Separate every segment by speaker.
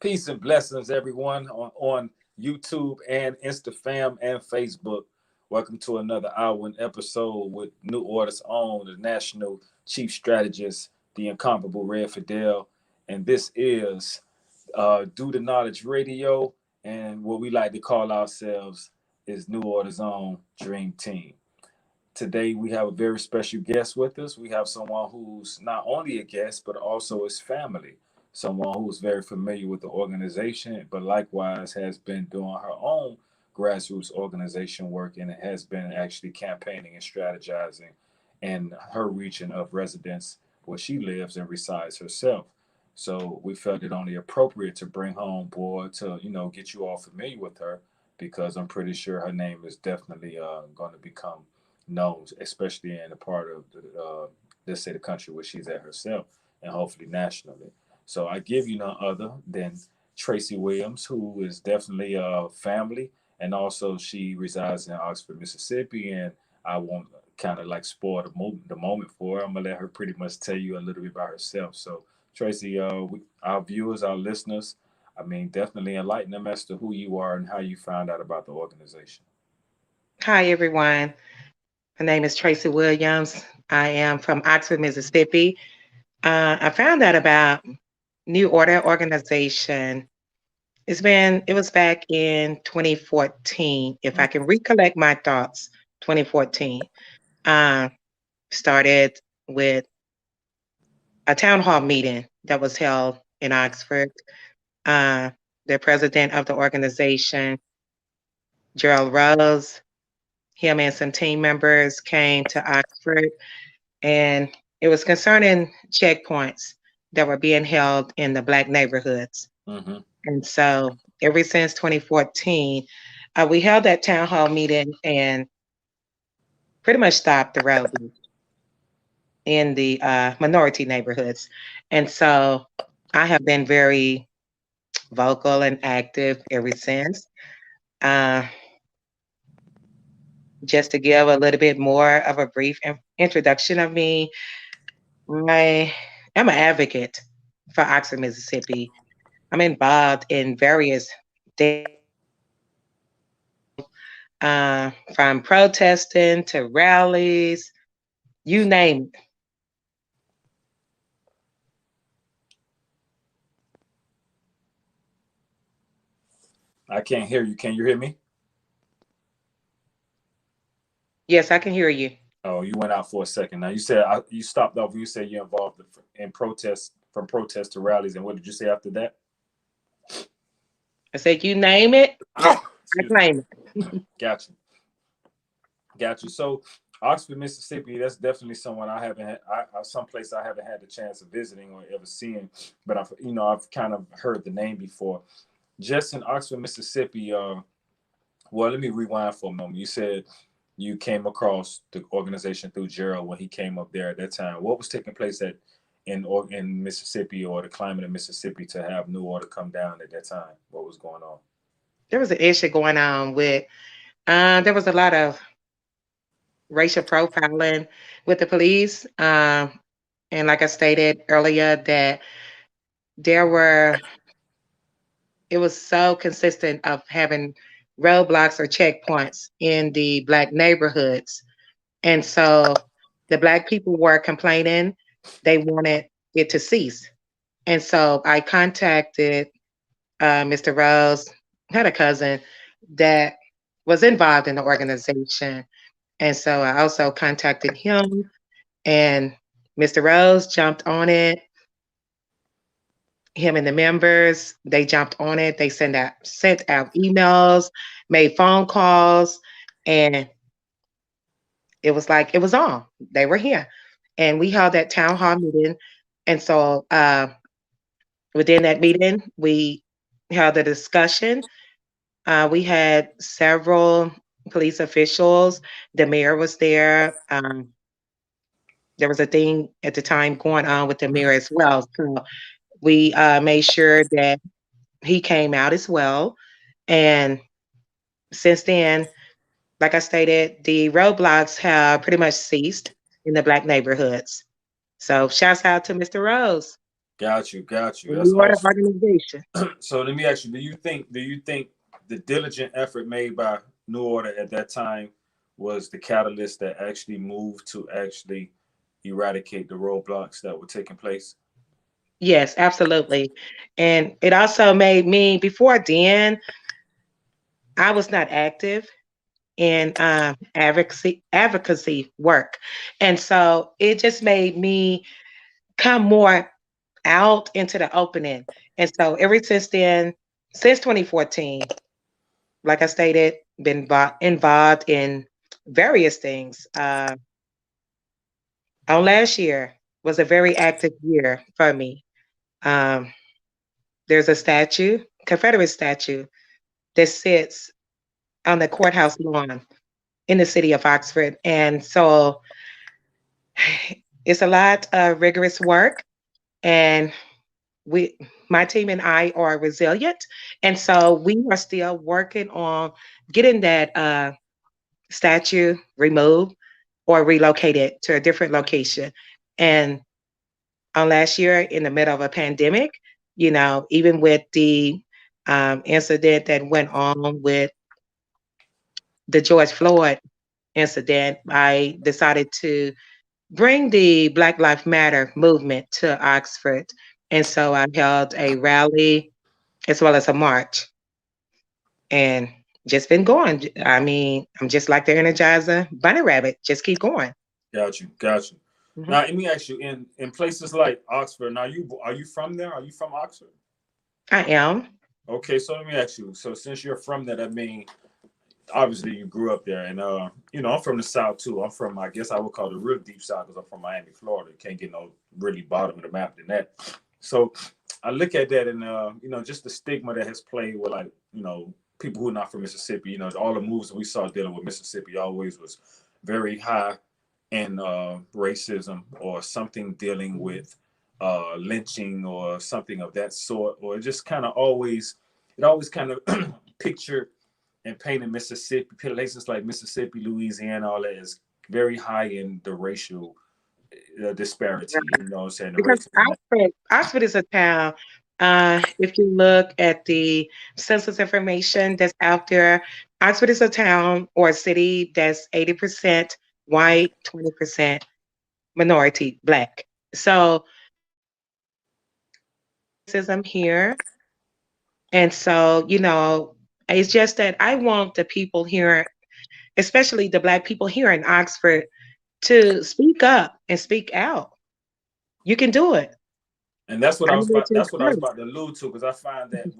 Speaker 1: Peace and blessings, everyone, on YouTube and Instafam and Facebook. Welcome to another hour and episode with New Order's own, the National Chief Strategist, the incomparable Red Fidel. And this is Do the Knowledge Radio, and what we like to call ourselves is New Order's own Dream Team. Today, we have a very special guest with us. We have someone who's not only a guest, but also his family. Someone who's very familiar with the organization, but likewise has been doing her own grassroots organization work and has been actually campaigning and strategizing in her region of residence where she lives and resides herself. So we felt it only appropriate to bring her on board to, get you all familiar with her because I'm pretty sure her name is definitely going to become knows, especially in the part of let's say the country where she's at herself, and hopefully nationally. So I give you none other than Tracey Williams, who is definitely a family, and also she resides in Oxford, Mississippi, and I won't kind of like spoil the moment for her. I'm gonna let her pretty much tell you a little bit about herself. So Tracey, our viewers, our listeners, I mean, definitely enlighten them as to who you are and how you found out about the organization.
Speaker 2: Hi, everyone. My name is Tracey Williams. I am from Oxford, Mississippi. I found out about New Order organization. It was back in 2014, if I can recollect my thoughts, 2014. Uh, Started with a town hall meeting that was held in Oxford. Uh, the president of the organization, Gerald Rose, him and some team members came to Oxford, and it was concerning checkpoints that were being held in the Black neighborhoods.
Speaker 1: Mm-hmm.
Speaker 2: And so, ever since 2014, we held that town hall meeting and pretty much stopped the road in the minority neighborhoods. And so, I have been very vocal and active ever since. Uh, just to give a little bit more of a brief introduction of me, I am an advocate for Oxford, Mississippi. I'm involved in various from protesting to rallies, you name it.
Speaker 1: I can't hear you. Can you hear me?
Speaker 2: Yes, I can hear you.
Speaker 1: Oh, you went out for a second. Now you said you stopped off. You said you're involved in protests, from protests to rallies, and what did you say after that?
Speaker 2: I said, you name it, I
Speaker 1: Excuse me.
Speaker 2: claim it.
Speaker 1: Got you. Got you. So Oxford, Mississippi. That's definitely someone I haven't had. Someplace I haven't had the chance of visiting or ever seeing, but I've kind of heard the name before. Just in Oxford, Mississippi. Well, let me rewind for a moment. You said you came across the organization through Gerald when he came up there at that time. What was taking place in Mississippi, or the climate of Mississippi, to have New Order come down at that time? What was going on?
Speaker 2: There was an issue going on with, there was a lot of racial profiling with the police. And like I stated earlier, that there were, it was so consistent of having roadblocks or checkpoints in the Black neighborhoods. And so the Black people were complaining, they wanted it to cease. And so I contacted Mr. Rose, had a cousin that was involved in the organization. And so I also contacted him, and Mr. Rose jumped on it. Him and the members, they jumped on it. They sent out emails, made phone calls, and it was like it was on. They were here. And we held that town hall meeting. And so within that meeting, we held a discussion. We had several police officials. The mayor was there. There was a thing at the time going on with the mayor as well. So we made sure that he came out as well. And since then, like I stated, the roadblocks have pretty much ceased in the Black neighborhoods. So shouts out to Mr. Rose.
Speaker 1: Got you, got you.
Speaker 2: The
Speaker 1: That's
Speaker 2: New Order
Speaker 1: awesome.
Speaker 2: organization.
Speaker 1: So let me ask you: do you think the diligent effort made by New Order at that time was the catalyst that actually moved to actually eradicate the roadblocks that were taking place?
Speaker 2: Yes, absolutely. And it also made me, before then, I was not active in advocacy work. And so it just made me come more out into the opening. And so ever since then, since 2014, like I stated, been involved in various things. On last year was a very active year for me. Um, there's a statue, Confederate statue, that sits on the courthouse lawn in the city of Oxford. And so it's a lot of rigorous work. And we, my team and I are resilient. And so we are still working on getting that statue removed or relocated to a different location. And on last year, in the middle of a pandemic, even with the incident that went on with the George Floyd incident, I decided to bring the Black Lives Matter movement to Oxford. And so I held a rally as well as a march and just been going. I mean, I'm just like the Energizer Bunny Rabbit, just keep going.
Speaker 1: Got you, got you.
Speaker 2: Mhm.
Speaker 1: Now let me ask you: in places like Oxford, now are you from there? Are you from Oxford?
Speaker 2: I am.
Speaker 1: Okay, so let me ask you. So since you're from that, I mean, obviously you grew up there, and I'm from the South too. I'm from, I guess I would call it the real deep South because I'm from Miami, Florida. Can't get no really bottom of the map than that. So I look at that, and just the stigma that has played with, like, people who are not from Mississippi. All the moves that we saw dealing with Mississippi always was very high in racism or something dealing with lynching or something of that sort, or it just kind of always, it always kind of pictured and painted Mississippi, places like Mississippi, Louisiana, all that is very high in the racial disparity.
Speaker 2: Right.
Speaker 1: You know what I'm saying? The
Speaker 2: Because
Speaker 1: racism.
Speaker 2: Oxford is a town. If you look at the census information that's out there, Oxford is a town or a city that's 80% white, 20% minority Black. So racism here. And so, it's just that I want the people here, especially the Black people here in Oxford, to speak up and speak out. You can do it.
Speaker 1: And that's what I
Speaker 2: I'm
Speaker 1: was
Speaker 2: here
Speaker 1: about.
Speaker 2: to
Speaker 1: That's what I was
Speaker 2: encourage.
Speaker 1: about to allude to, because I find that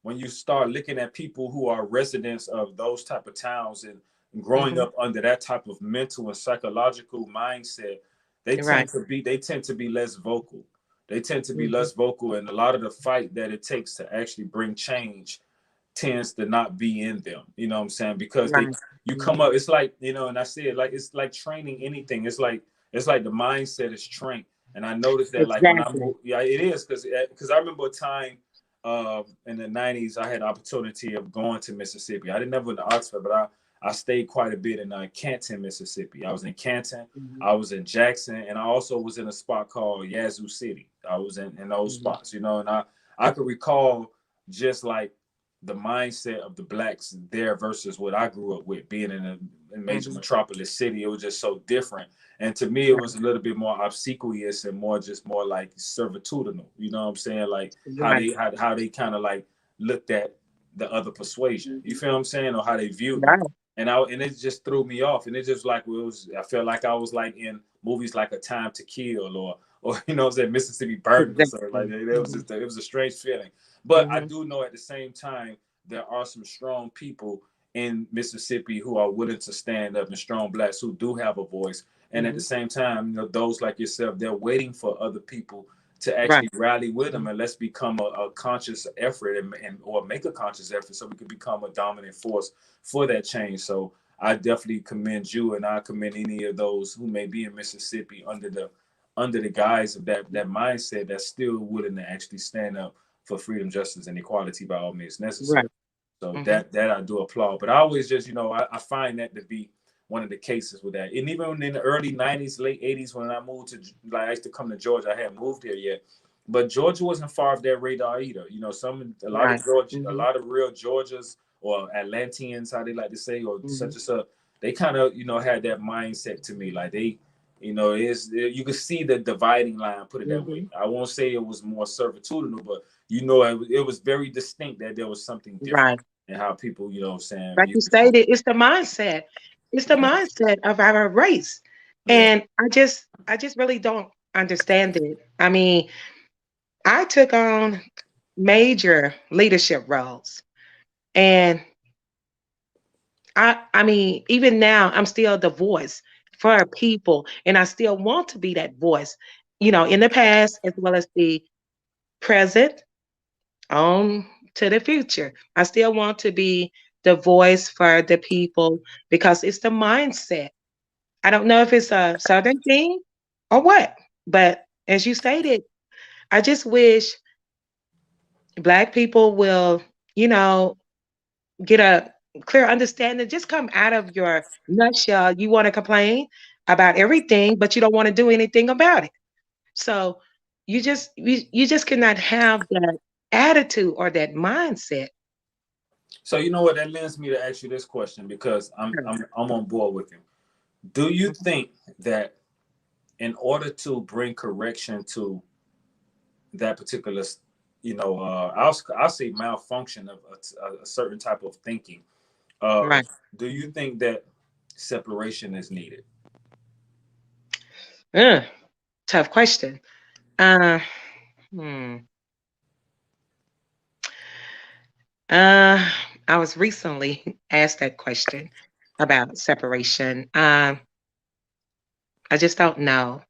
Speaker 1: when you start looking at people who are residents of those type of towns and growing
Speaker 2: Mhm.
Speaker 1: up under that type of mental and psychological mindset,
Speaker 2: Right.
Speaker 1: they tend to be less vocal. They tend to be
Speaker 2: Mhm.
Speaker 1: less vocal, and a lot of the fight that it takes to actually bring change tends to not be in them. You know what I'm saying? Because
Speaker 2: Right.
Speaker 1: you come
Speaker 2: Mhm.
Speaker 1: up, it's like, and I say it like, it's like training anything. It's like the mindset is trained. And I noticed that, like, when I
Speaker 2: Exactly.
Speaker 1: moved, yeah, it is, because I remember a time in the '90s I had the opportunity of going to Mississippi. I didn't never went to Oxford, but I stayed quite a bit in Canton, Mississippi. I was in Canton,
Speaker 2: Mhm.
Speaker 1: I was in Jackson, and I also was in a spot called Yazoo City. I was in those
Speaker 2: Mhm.
Speaker 1: spots, and I could recall just like the mindset of the blacks there versus what I grew up with, being in a major
Speaker 2: Mhm.
Speaker 1: metropolis city. It was just so different. And to me, it was a little bit more obsequious and more like servitudinal. You know what I'm saying? Like how
Speaker 2: Right.
Speaker 1: they kind of like looked at the other persuasion. You feel what I'm saying? Or how they viewed them.
Speaker 2: Right.
Speaker 1: And it just threw me off. And it just like, it was, I felt like I was like in movies like A Time to Kill, or what I'm saying, Mississippi Burning or something like
Speaker 2: Exactly.
Speaker 1: that.
Speaker 2: Mhm.
Speaker 1: It was a strange feeling. But I
Speaker 2: Mhm.
Speaker 1: do know at the same time there are some strong people in Mississippi who are willing to stand up, and strong blacks who do have a voice. And at the
Speaker 2: Mhm.
Speaker 1: same time, those like yourself, they're waiting for other people to
Speaker 2: Right.
Speaker 1: actually rally with them,
Speaker 2: Mhm.
Speaker 1: and let's become a conscious effort, and or make a conscious effort so we can become a dominant force for that change. So I definitely commend you, and I commend any of those who may be in Mississippi under the guise of that mindset, that's still willing to actually stand up for freedom, justice, and equality by all means necessary.
Speaker 2: Right.
Speaker 1: So
Speaker 2: Mhm.
Speaker 1: that I do applaud. But I always just, I find that to be one of the cases with that. And even in the early '90s, late '80s, when I moved to, like, I used to come to Georgia, I hadn't moved here yet. but Georgia wasn't far off their radar either. You know, a lot of
Speaker 2: Right.
Speaker 1: Georgia, a
Speaker 2: Mm-hmm.
Speaker 1: lot of real Georgias or Atlanteans, how they like to say, or
Speaker 2: Mm-hmm.
Speaker 1: such and such, they kind of, you know, had that mindset to me. Like they, you know, you could see the dividing line. Put it that way.
Speaker 2: Mm-hmm.
Speaker 1: I won't say it was more servitudinal, but you know, it was very distinct that there was something different
Speaker 2: Right.
Speaker 1: in how people, you know, what I'm saying,
Speaker 2: Like
Speaker 1: view.
Speaker 2: you stated, it's the mindset. It's the mindset of our race.
Speaker 1: Yeah.
Speaker 2: And I just really don't understand it. I mean, I took on major leadership roles. And I mean, even now I'm still the voice for people and I still want to be that voice, in the past as well as the present on to the future. I still want to be the voice for the people because it's the mindset. I don't know if it's a southern thing or what, but as you stated, I just wish Black people will, you know, get a clear understanding. Just come out of your nutshell. You want to complain about everything, but you don't want to do anything about it. So you just cannot have that attitude or that mindset.
Speaker 1: So you know what, that lends me to ask you this question because I'm on board with you. Do you think that in order to bring correction to that particular, you know, I'll say malfunction of a certain type of thinking, uh,
Speaker 2: Right.
Speaker 1: do you think that separation is needed?
Speaker 2: Uh, Tough question. Uh, hmm. uh, I was recently asked that question about separation. I just don't know.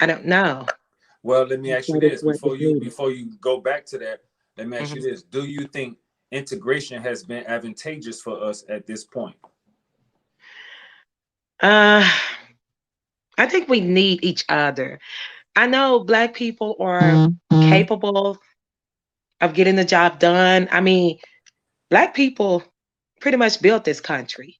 Speaker 2: I don't know
Speaker 1: Well, let me ask you this
Speaker 2: what is needed.
Speaker 1: before you go back to that. Let me ask you
Speaker 2: Mhm.
Speaker 1: this: do you think integration has been advantageous for us at this point?
Speaker 2: Uh, I think we need each other. I know Black people are capable of getting the job done. I mean, Black people pretty much built this country.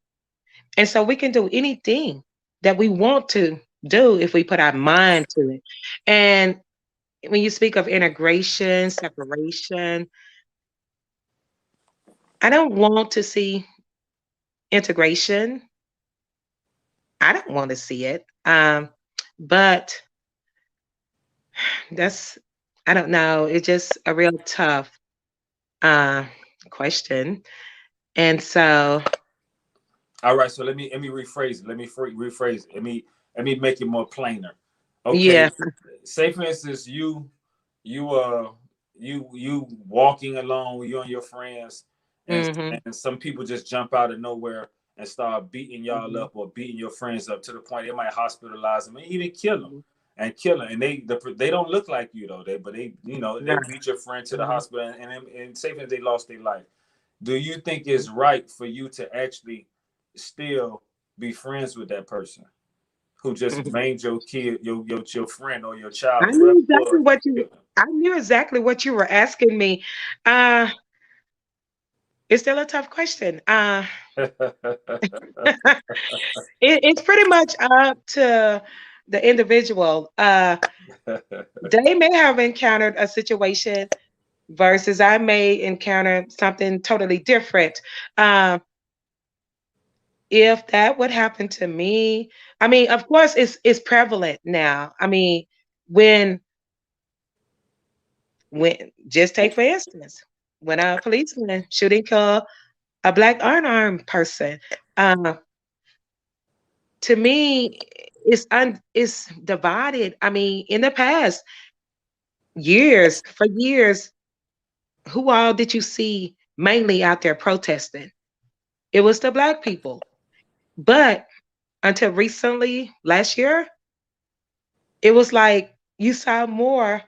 Speaker 2: And so we can do anything that we want to do if we put our mind to it. And when you speak of integration, separation, I don't want to see integration. I don't want to see it. But that's, I don't know. It's just a real tough uh, question. And so,
Speaker 1: All right, so let me rephrase it. Let me rephrase it. Let me make it more plainer. Okay,
Speaker 2: yeah.
Speaker 1: say for instance, you you walking along, you and your friends,
Speaker 2: Hmm.
Speaker 1: and some people just jump out of nowhere and start beating y'all
Speaker 2: Hmm.
Speaker 1: up or beating your friends up to the point they might hospitalize them and even kill them. And they don't look like you though. They you know they
Speaker 2: Right.
Speaker 1: beat your friend to the
Speaker 2: Hmm.
Speaker 1: hospital and say for instance, they lost their life. Do you think it's right for you to actually still be friends with that person who just made your kid, your friend or your child
Speaker 2: I
Speaker 1: or whatever
Speaker 2: knew
Speaker 1: it
Speaker 2: exactly
Speaker 1: was?
Speaker 2: what you I knew exactly what you were asking me. Uh, it's still a tough question. It's pretty much up to the individual. They may have encountered a situation versus I may encounter something totally different. Uh, if that would happen to me, I mean, of course, it's prevalent now. I mean, when just take for instance, when a policeman shooting kill a Black unarmed person, uh, to me, it's divided. I mean, in the past for years, who all did you see mainly out there protesting? It was the Black people. But until recently, last year, it was like you saw more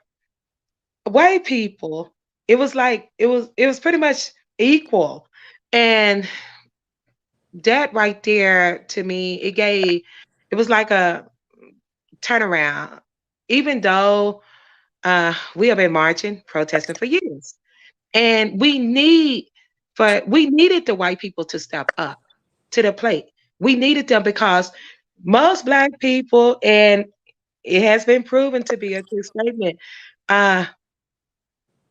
Speaker 2: white people. It was like it was pretty much equal. And that right there to me, it was like a turnaround. Even though we have been marching, protesting for years. And we needed the white people to step up to the plate. We needed them because most Black people and it has been proven to be a true statement. Uh,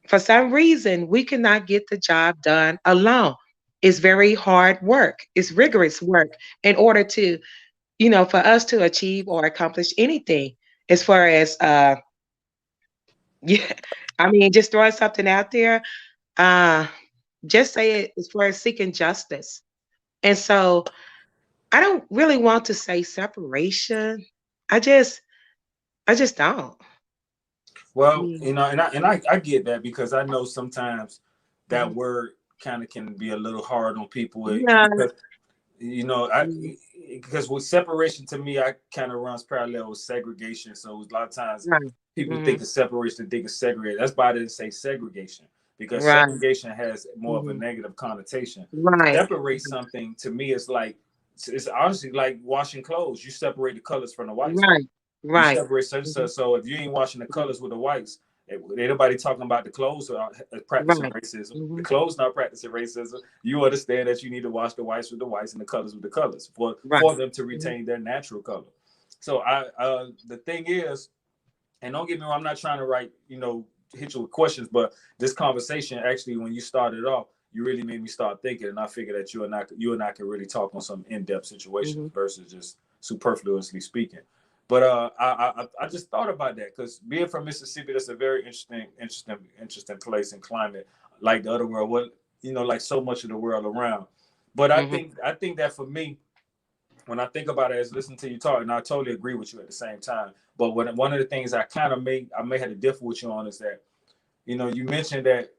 Speaker 2: for some reason, we cannot get the job done alone. It's very hard work. It's rigorous work in order to, for us to achieve or accomplish anything. As far as, yeah, I mean, just throwing something out there. Uh, just say it as far as seeking justice. And so, I don't really want to say separation. I just, I just don't.
Speaker 1: Well,
Speaker 2: Mm.
Speaker 1: and I get that, because I know sometimes that
Speaker 2: Mhm.
Speaker 1: word kind of can be a little hard on people,
Speaker 2: Yeah.
Speaker 1: because I
Speaker 2: Mm.
Speaker 1: because with separation, to me, I kind of runs parallel with segregation. So a lot of times
Speaker 2: Right.
Speaker 1: people
Speaker 2: Hmm.
Speaker 1: think of separation, think of segregation. That's why I didn't say segregation, because
Speaker 2: Right.
Speaker 1: segregation has more of a
Speaker 2: Hmm.
Speaker 1: negative connotation.
Speaker 2: Right.
Speaker 1: Separate something, to me, is like, it's honestly like washing clothes. You separate the colors from the whites, right?
Speaker 2: Right.
Speaker 1: You
Speaker 2: Right.
Speaker 1: separate such and
Speaker 2: Hmm.
Speaker 1: such. So if you ain't washing the colors with the whites, anybody talking about the clothes are practicing
Speaker 2: Right.
Speaker 1: racism. The
Speaker 2: Hmm.
Speaker 1: clothes not practicing racism. You understand that you need to wash the whites with the whites and the colors with the colors
Speaker 2: Right.
Speaker 1: for them to
Speaker 2: Hmm.
Speaker 1: retain their natural color. So the thing is, and don't get me wrong, I'm not trying to hit you with questions, but this conversation, actually, when you started off, you really made me start thinking, and I figured that you and I can really talk on some in-depth situations
Speaker 2: Hmm.
Speaker 1: versus just superfluously speaking. But I just thought about that, because being from Mississippi, that's a very interesting place and climate, like the other world, like so much of the world around. But I
Speaker 2: Hmm.
Speaker 1: think I think that for me, when I think about it, is listening to you talk, and I totally agree with you at the same time. But one of the things I may have to differ with you on, is that you mentioned that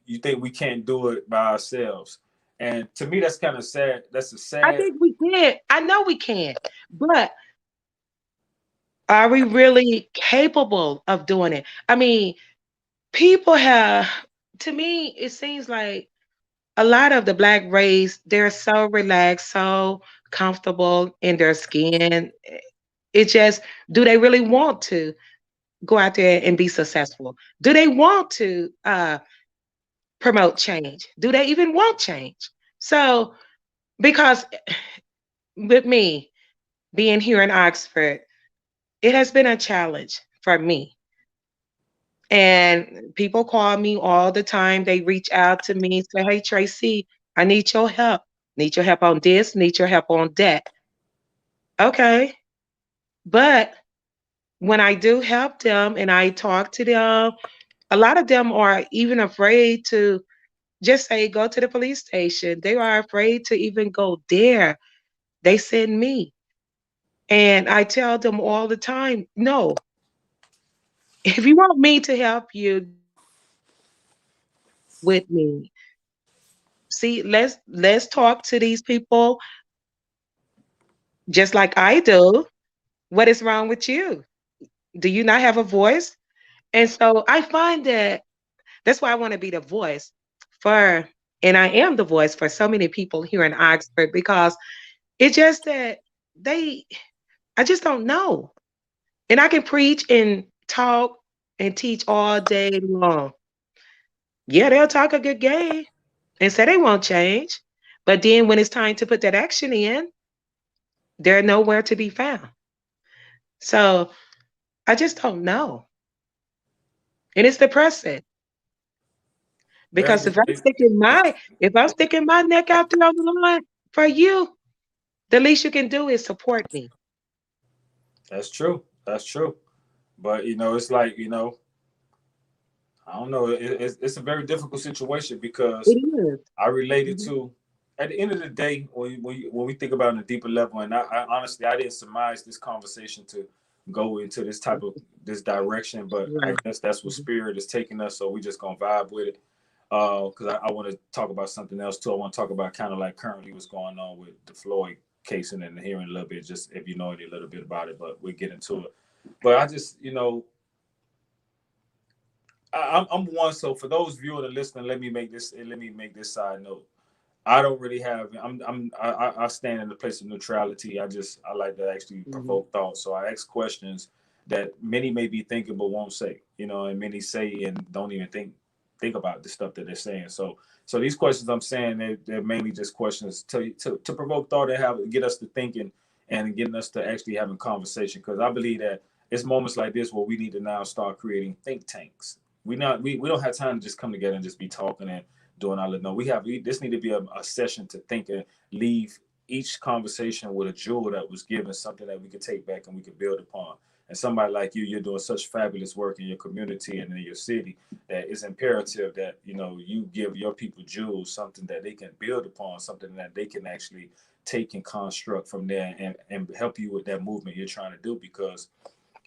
Speaker 1: you think we can't do it by ourselves, and to me that's kind of sad. That's a
Speaker 2: I
Speaker 1: sad.
Speaker 2: think we can. I know we can, but are we really capable of doing it? I mean, people have. To me, it seems like a lot of the black race, they're so relaxed, so comfortable in their skin. It just, do they really want to go out there and be successful? Do they want to promote change? Do they even want change? So, because with me being here in Oxford, it has been a challenge for me. And people call me all the time. They reach out to me and say, "Hey, Tracy, I need your help. Need your help on this, need your help on that." Okay. But when I do help them and I talk to them, a lot of them are even afraid to just say, go to the police station. They are afraid to even go there. They send me. And I tell them all the time, no, if you want me to help you, then you have to come with me. See, let's talk to these people just like I do. What is wrong with you? Do you not have a voice? And so I find that that's why I want to be the voice for, and I am the voice for so many people here in Oxford, because it's just that they, I just don't know. And I can preach and talk and teach all day long. Yeah, they'll talk a good game and say they won't change. But then when it's time to put that action in, they're nowhere to be found. So I just don't know. And it's depressing,
Speaker 1: Yeah,
Speaker 2: because if I'm sticking my neck out there on the line for you, the least you can do is support me.
Speaker 1: that's true. That's true. But it's like, I don't know. It's a very difficult situation,
Speaker 2: It
Speaker 1: because
Speaker 2: is.
Speaker 1: I related
Speaker 2: Mhm.
Speaker 1: to, at the end of the day, when we think about it on a deeper level, and I honestly, I didn't surmise this conversation to go into this direction, but I
Speaker 2: Right.
Speaker 1: guess that's what
Speaker 2: Mhm.
Speaker 1: spirit is taking us, so we just gonna vibe with it. Because I want to talk about something else too. I want to talk about kind of like currently what's going on with the Floyd case, and hearing a little bit, just if you know any little bit about it, but we'll get into it. But I just, I'm one. So for those viewing and listening, let me make this side note. I don't really have. I stand in the place of neutrality. I like to actually
Speaker 2: Mhm.
Speaker 1: provoke thought. So I ask questions that many may be thinking but won't say. And many say and don't even think about the stuff that they're saying. So these questions I'm saying, they're mainly just questions to provoke thought and get us to thinking and getting us to actually having conversation. Because I believe that it's moments like this where we need to now start creating think tanks. We don't have time to just come together and just be talking and doing all that. No, this need to be a session to think and leave each conversation with a jewel that was given, something that we could take back and we could build upon. And somebody like you're doing such fabulous work in your community and in your city that it's imperative that, you give your people jewels, something that they can build upon, something that they can actually take and construct from there and help you with that movement you're trying to do. Because,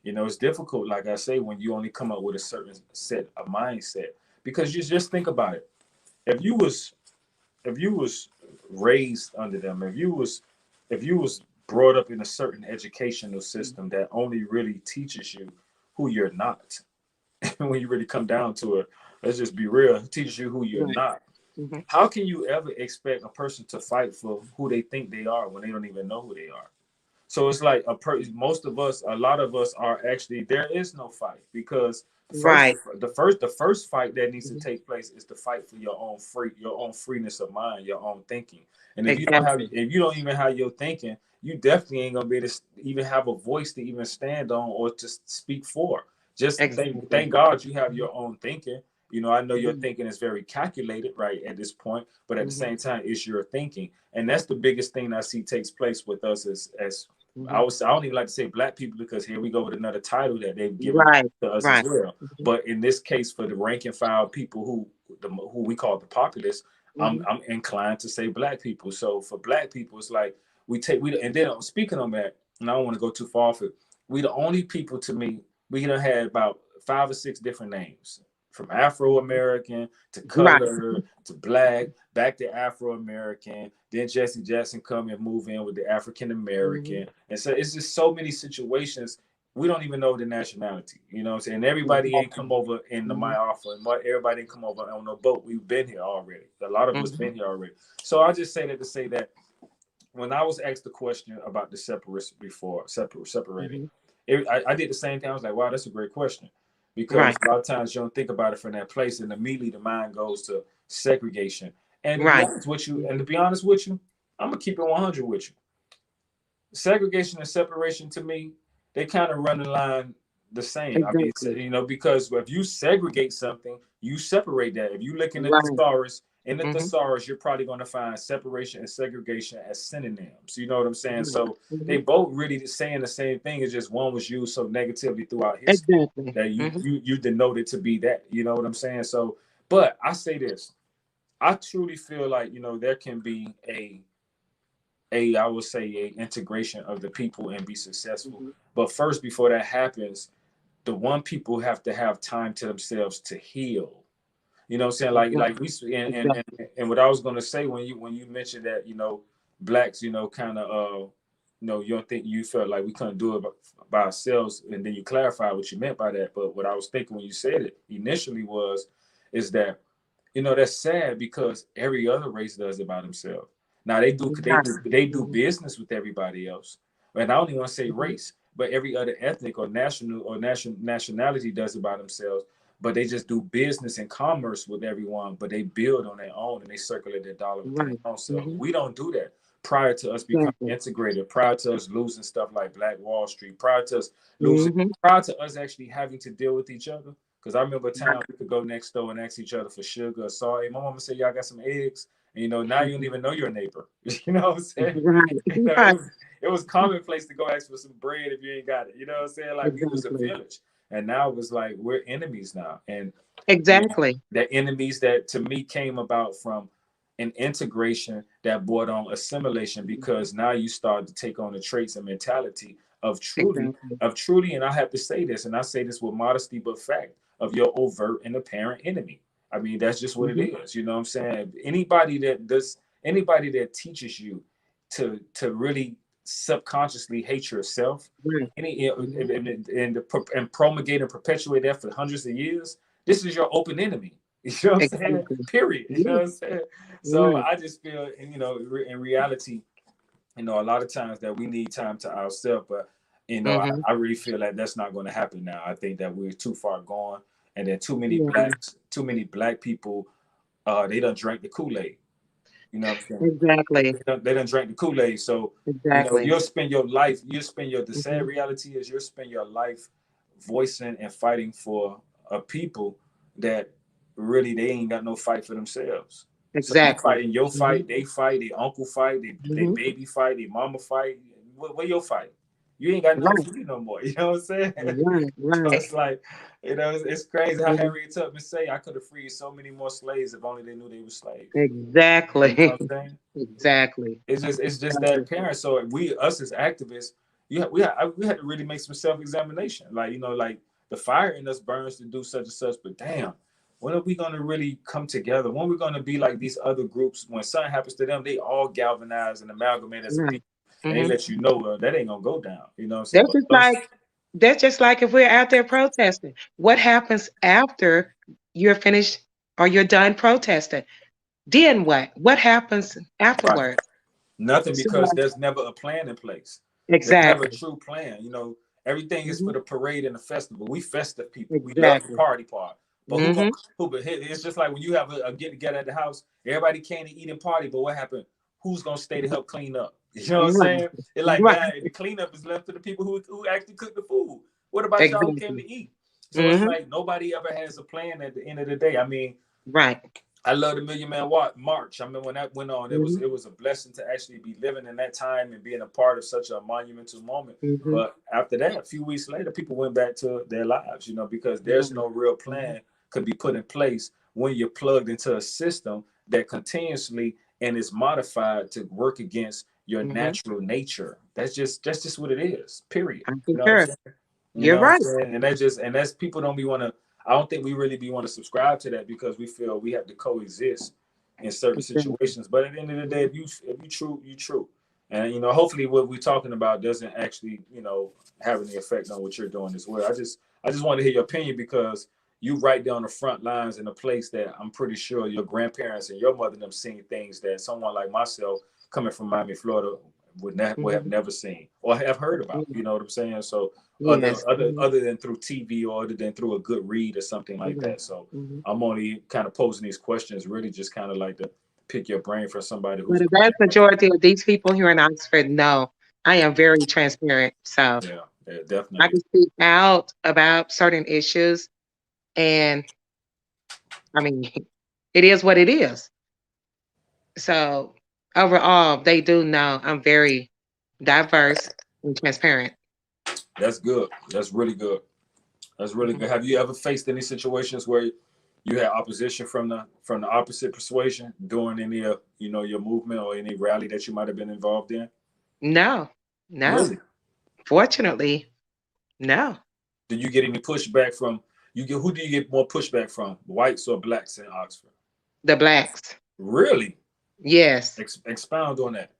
Speaker 1: it's difficult, like I say, when you only come up with a certain set of mindset. Because you just think about it. If you was raised under them, if you was brought up in a certain educational system that only really teaches you who you're not, when you really come down to it, let's just be real, it teaches you who you're not. Mm-hmm. How can you ever expect a person to fight for who they think they are when they don't even know who they are? So it's like a lot of us are actually, there is no fight, because the first fight that needs to take place is the fight for your own freeness of mind, your own thinking. And if you don't even have your thinking, you definitely ain't gonna be able to even have a voice to even stand on or to speak for. Just thank God you have your own thinking. I know your thinking is very calculated right at this point, but at the same time, it's your thinking. And that's the biggest thing I see takes place with us as I don't even like to say Black people, because here we go with another title that they've given to us as well. But in this case, for the rank and file people who we call the populace, I'm inclined to say Black people. So for Black people, it's like and then speaking on that, and I don't want to go too far off it, we the only people, to me, we done had about 5 or 6 different names. From Afro-American to color to Black, back to Afro-American. Then Jesse Jackson come and move in with the African-American. And so it's just so many situations. We don't even know the nationality. You know what I'm saying? Everybody ain't come over in the Myafa, and everybody ain't come over on no boat. We've been here already. A lot of us been here already. So I just say that to say that when I was asked the question about the separation before, separating, I did the same thing. I was like, wow, that's a great question. Because a lot of times you don't think about it from that place, and immediately the mind goes to segregation. And to be honest with you, I'm gonna keep it 100 with you. Segregation and separation, to me, they kind of run in line the same. I mean, because if you segregate something, you separate that. If you look in the thesaurus, thesaurus, you're probably going to find separation and segregation as synonyms. You know what I'm saying? So they both really saying the same thing. It's just one was used so negatively throughout history that you denote it to be that. You know what I'm saying? So, but I say this, I truly feel like, there can be I would say a integration of the people and be successful. But first, before that happens, the one people have to have time to themselves to heal. You know what I'm saying? Like we and what I was gonna say when you mentioned that, Blacks, kind of you don't think, you felt like we couldn't do it by ourselves, and then you clarified what you meant by that. But what I was thinking when you said it initially is that, that's sad, because every other race does it by themselves. Now they do business with everybody else. And I don't even want to say race, but every other ethnic or nationality does it by themselves. But they just do business and commerce with everyone, but they build on their own and they circulate their dollar with their own self. We don't do that. Prior to us becoming integrated, prior to us losing stuff like Black Wall Street, prior to us actually having to deal with each other. Because I remember a time we could go next door and ask each other for sugar or salt. Hey, my mama said, y'all got some eggs? And, now you don't even know your neighbor. You know what I'm saying? It was commonplace to go ask for some bread if you ain't got it. You know what I'm saying? Like, we was a village. And now it was like, we're enemies now. And the enemies that, to me, came about from an integration that brought on assimilation, because now you start to take on the traits and mentality of truly, and I have to say this, and I say this with modesty but fact, of your overt and apparent enemy. I mean, that's just what it is. You know what I'm saying? Anybody that teaches you to really subconsciously hate yourself, and promulgate and perpetuate that for hundreds of years, this is your open enemy. You know what I'm saying? Period. You know what I'm saying? So I just feel, in reality, a lot of times that we need time to ourselves, but I really feel like that's not going to happen now. I think that we're too far gone, and that too many Black people, they done drank the Kool-Aid. You know what I'm saying?
Speaker 2: Exactly.
Speaker 1: They don't drink the Kool-Aid. So, you know,
Speaker 2: Exactly.
Speaker 1: you'll spend your life, the sad
Speaker 2: Mhm.
Speaker 1: reality is you'll spend your life voicing and fighting for a people that really they ain't got no fight for themselves. So you
Speaker 2: Exactly.
Speaker 1: fighting your
Speaker 2: Mhm.
Speaker 1: fight, they fight, their uncle fight, they
Speaker 2: Mhm.
Speaker 1: baby fight, their mama fight. Where your fight? You ain't got nothing
Speaker 2: Right.
Speaker 1: for you no more. You know what I'm saying?
Speaker 2: Right.
Speaker 1: So
Speaker 2: Right.
Speaker 1: it's like, you know, it's crazy how
Speaker 2: Mhm.
Speaker 1: Harriet Tubman say, I could have freed so many more slaves if only they knew they were slaves. You know
Speaker 2: Exactly.
Speaker 1: what I'm saying?
Speaker 2: Exactly.
Speaker 1: It's just that
Speaker 2: Exactly.
Speaker 1: apparent. So us as activists, we had to really make some self examination. Like, you know, like the fire in us burns to do such and such, but damn, when are we gonna really come together? When are we gonna be like these other groups? When something happens to them, they all galvanize and amalgamate as a
Speaker 2: Right.
Speaker 1: people, and they
Speaker 2: Mhm.
Speaker 1: let you know that ain't gonna go down. You know what I'm saying?
Speaker 2: That's
Speaker 1: But
Speaker 2: just
Speaker 1: us,
Speaker 2: like that's just like if we're out there protesting. What happens after you're finished or you're done protesting? Then what? What happens
Speaker 1: right?
Speaker 2: afterwards?
Speaker 1: Nothing,
Speaker 2: So,
Speaker 1: because there's never a plan in place. There's never a
Speaker 2: exactly.
Speaker 1: true plan. You know, everything is for
Speaker 2: Mhm.
Speaker 1: the parade and the festival. We festive people. We love the
Speaker 2: Exactly.
Speaker 1: party part. But who gonna
Speaker 2: Mhm.
Speaker 1: who? But it's just like when you have a get together at the house. Everybody came to eat and party. But what happened? Who's gonna stay to help clean up? You know what I'm
Speaker 2: Right.
Speaker 1: saying? It's like
Speaker 2: Right.
Speaker 1: that. The cleanup is left to the people who actually cook the food. What about y'all who came
Speaker 2: Exactly.
Speaker 1: to eat? So it's
Speaker 2: Mhm.
Speaker 1: like nobody ever has a plan at the end of the day. I mean,
Speaker 2: Right.
Speaker 1: I love the Million Man March. I mean, when that went on,
Speaker 2: Mhm.
Speaker 1: it was a blessing to actually be living in that time and being a part of such a monumental moment.
Speaker 2: Mhm.
Speaker 1: But after that, a few weeks later, people went back to their lives, you know, because there's
Speaker 2: Right.
Speaker 1: no real
Speaker 2: Mhm.
Speaker 1: plan could be put in place when you're plugged into a system that continuously and is modified to work against your
Speaker 2: Mhm.
Speaker 1: natural nature. That's just what it is. Period.
Speaker 2: I
Speaker 1: You know what I'm
Speaker 2: concur.
Speaker 1: saying? You
Speaker 2: You're
Speaker 1: know what I'm
Speaker 2: right.
Speaker 1: saying? And that's people don't be want to. I don't think we really be want to subscribe to that because we feel we have to coexist in certain
Speaker 2: Exactly.
Speaker 1: situations. But at the end of the day,
Speaker 2: Mhm.
Speaker 1: if you true, you true. And you know, hopefully what we're talking about doesn't actually, you know, have any effect on what you're doing as well. I just want to hear your opinion because you right there on the front lines in a place that I'm pretty sure your grandparents and your mother them seen things that someone like myself coming from Miami, Florida would have
Speaker 2: Mhm.
Speaker 1: never seen or have heard about.
Speaker 2: Mhm.
Speaker 1: You know what I'm saying? So
Speaker 2: Yes. Mhm.
Speaker 1: other than through TV or other than through a good read or something like
Speaker 2: Right.
Speaker 1: that. So
Speaker 2: Mhm.
Speaker 1: I'm only kind of posing these questions, really just kind of like to pick your brain for somebody
Speaker 2: But
Speaker 1: who's
Speaker 2: the vast majority of these people here in Oxford know I am very transparent. So
Speaker 1: yeah, yeah,
Speaker 2: I
Speaker 1: definitely.
Speaker 2: can speak out about certain issues. And I mean, it is what it is. So overall, they do know I'm very diverse and transparent.
Speaker 1: That's good. That's really good. That's really
Speaker 2: Mhm.
Speaker 1: good. Have you ever faced any situations where you had opposition from the opposite persuasion during any of your movement or any rally that you might have been involved in?
Speaker 2: No, no.
Speaker 1: Really?
Speaker 2: Fortunately, no.
Speaker 1: Did you get any pushback from you get who do you get more pushback from, whites or blacks in Oxford?
Speaker 2: The blacks.
Speaker 1: Really?
Speaker 2: Yes.
Speaker 1: Expound on that.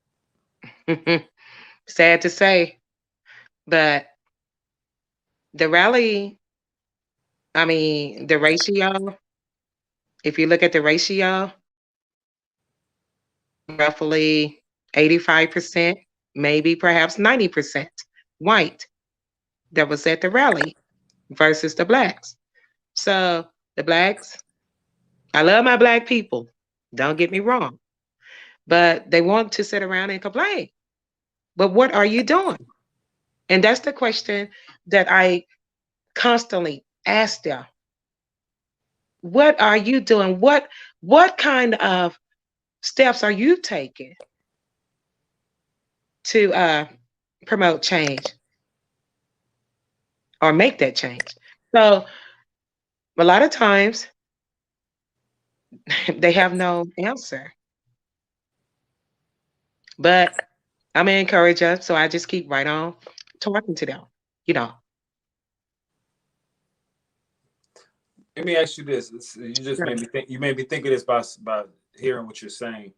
Speaker 2: Sad to say, but the rally, I mean, the ratio, if you look at the ratio, roughly 85%, maybe perhaps 90% white that was at the rally versus the blacks. So the blacks, I love my black people. Don't get me wrong, but they want to sit around and complain. But what are you doing? And that's the question that I constantly ask them. What are you doing? What kind of steps are you taking to promote change or make that change? So a lot of times they have no answer. But I'm an encourager, so I just keep right on talking to them. You know,
Speaker 1: Let me ask you this. You just
Speaker 2: sure.
Speaker 1: made me think. You made me think of this by hearing what you're saying.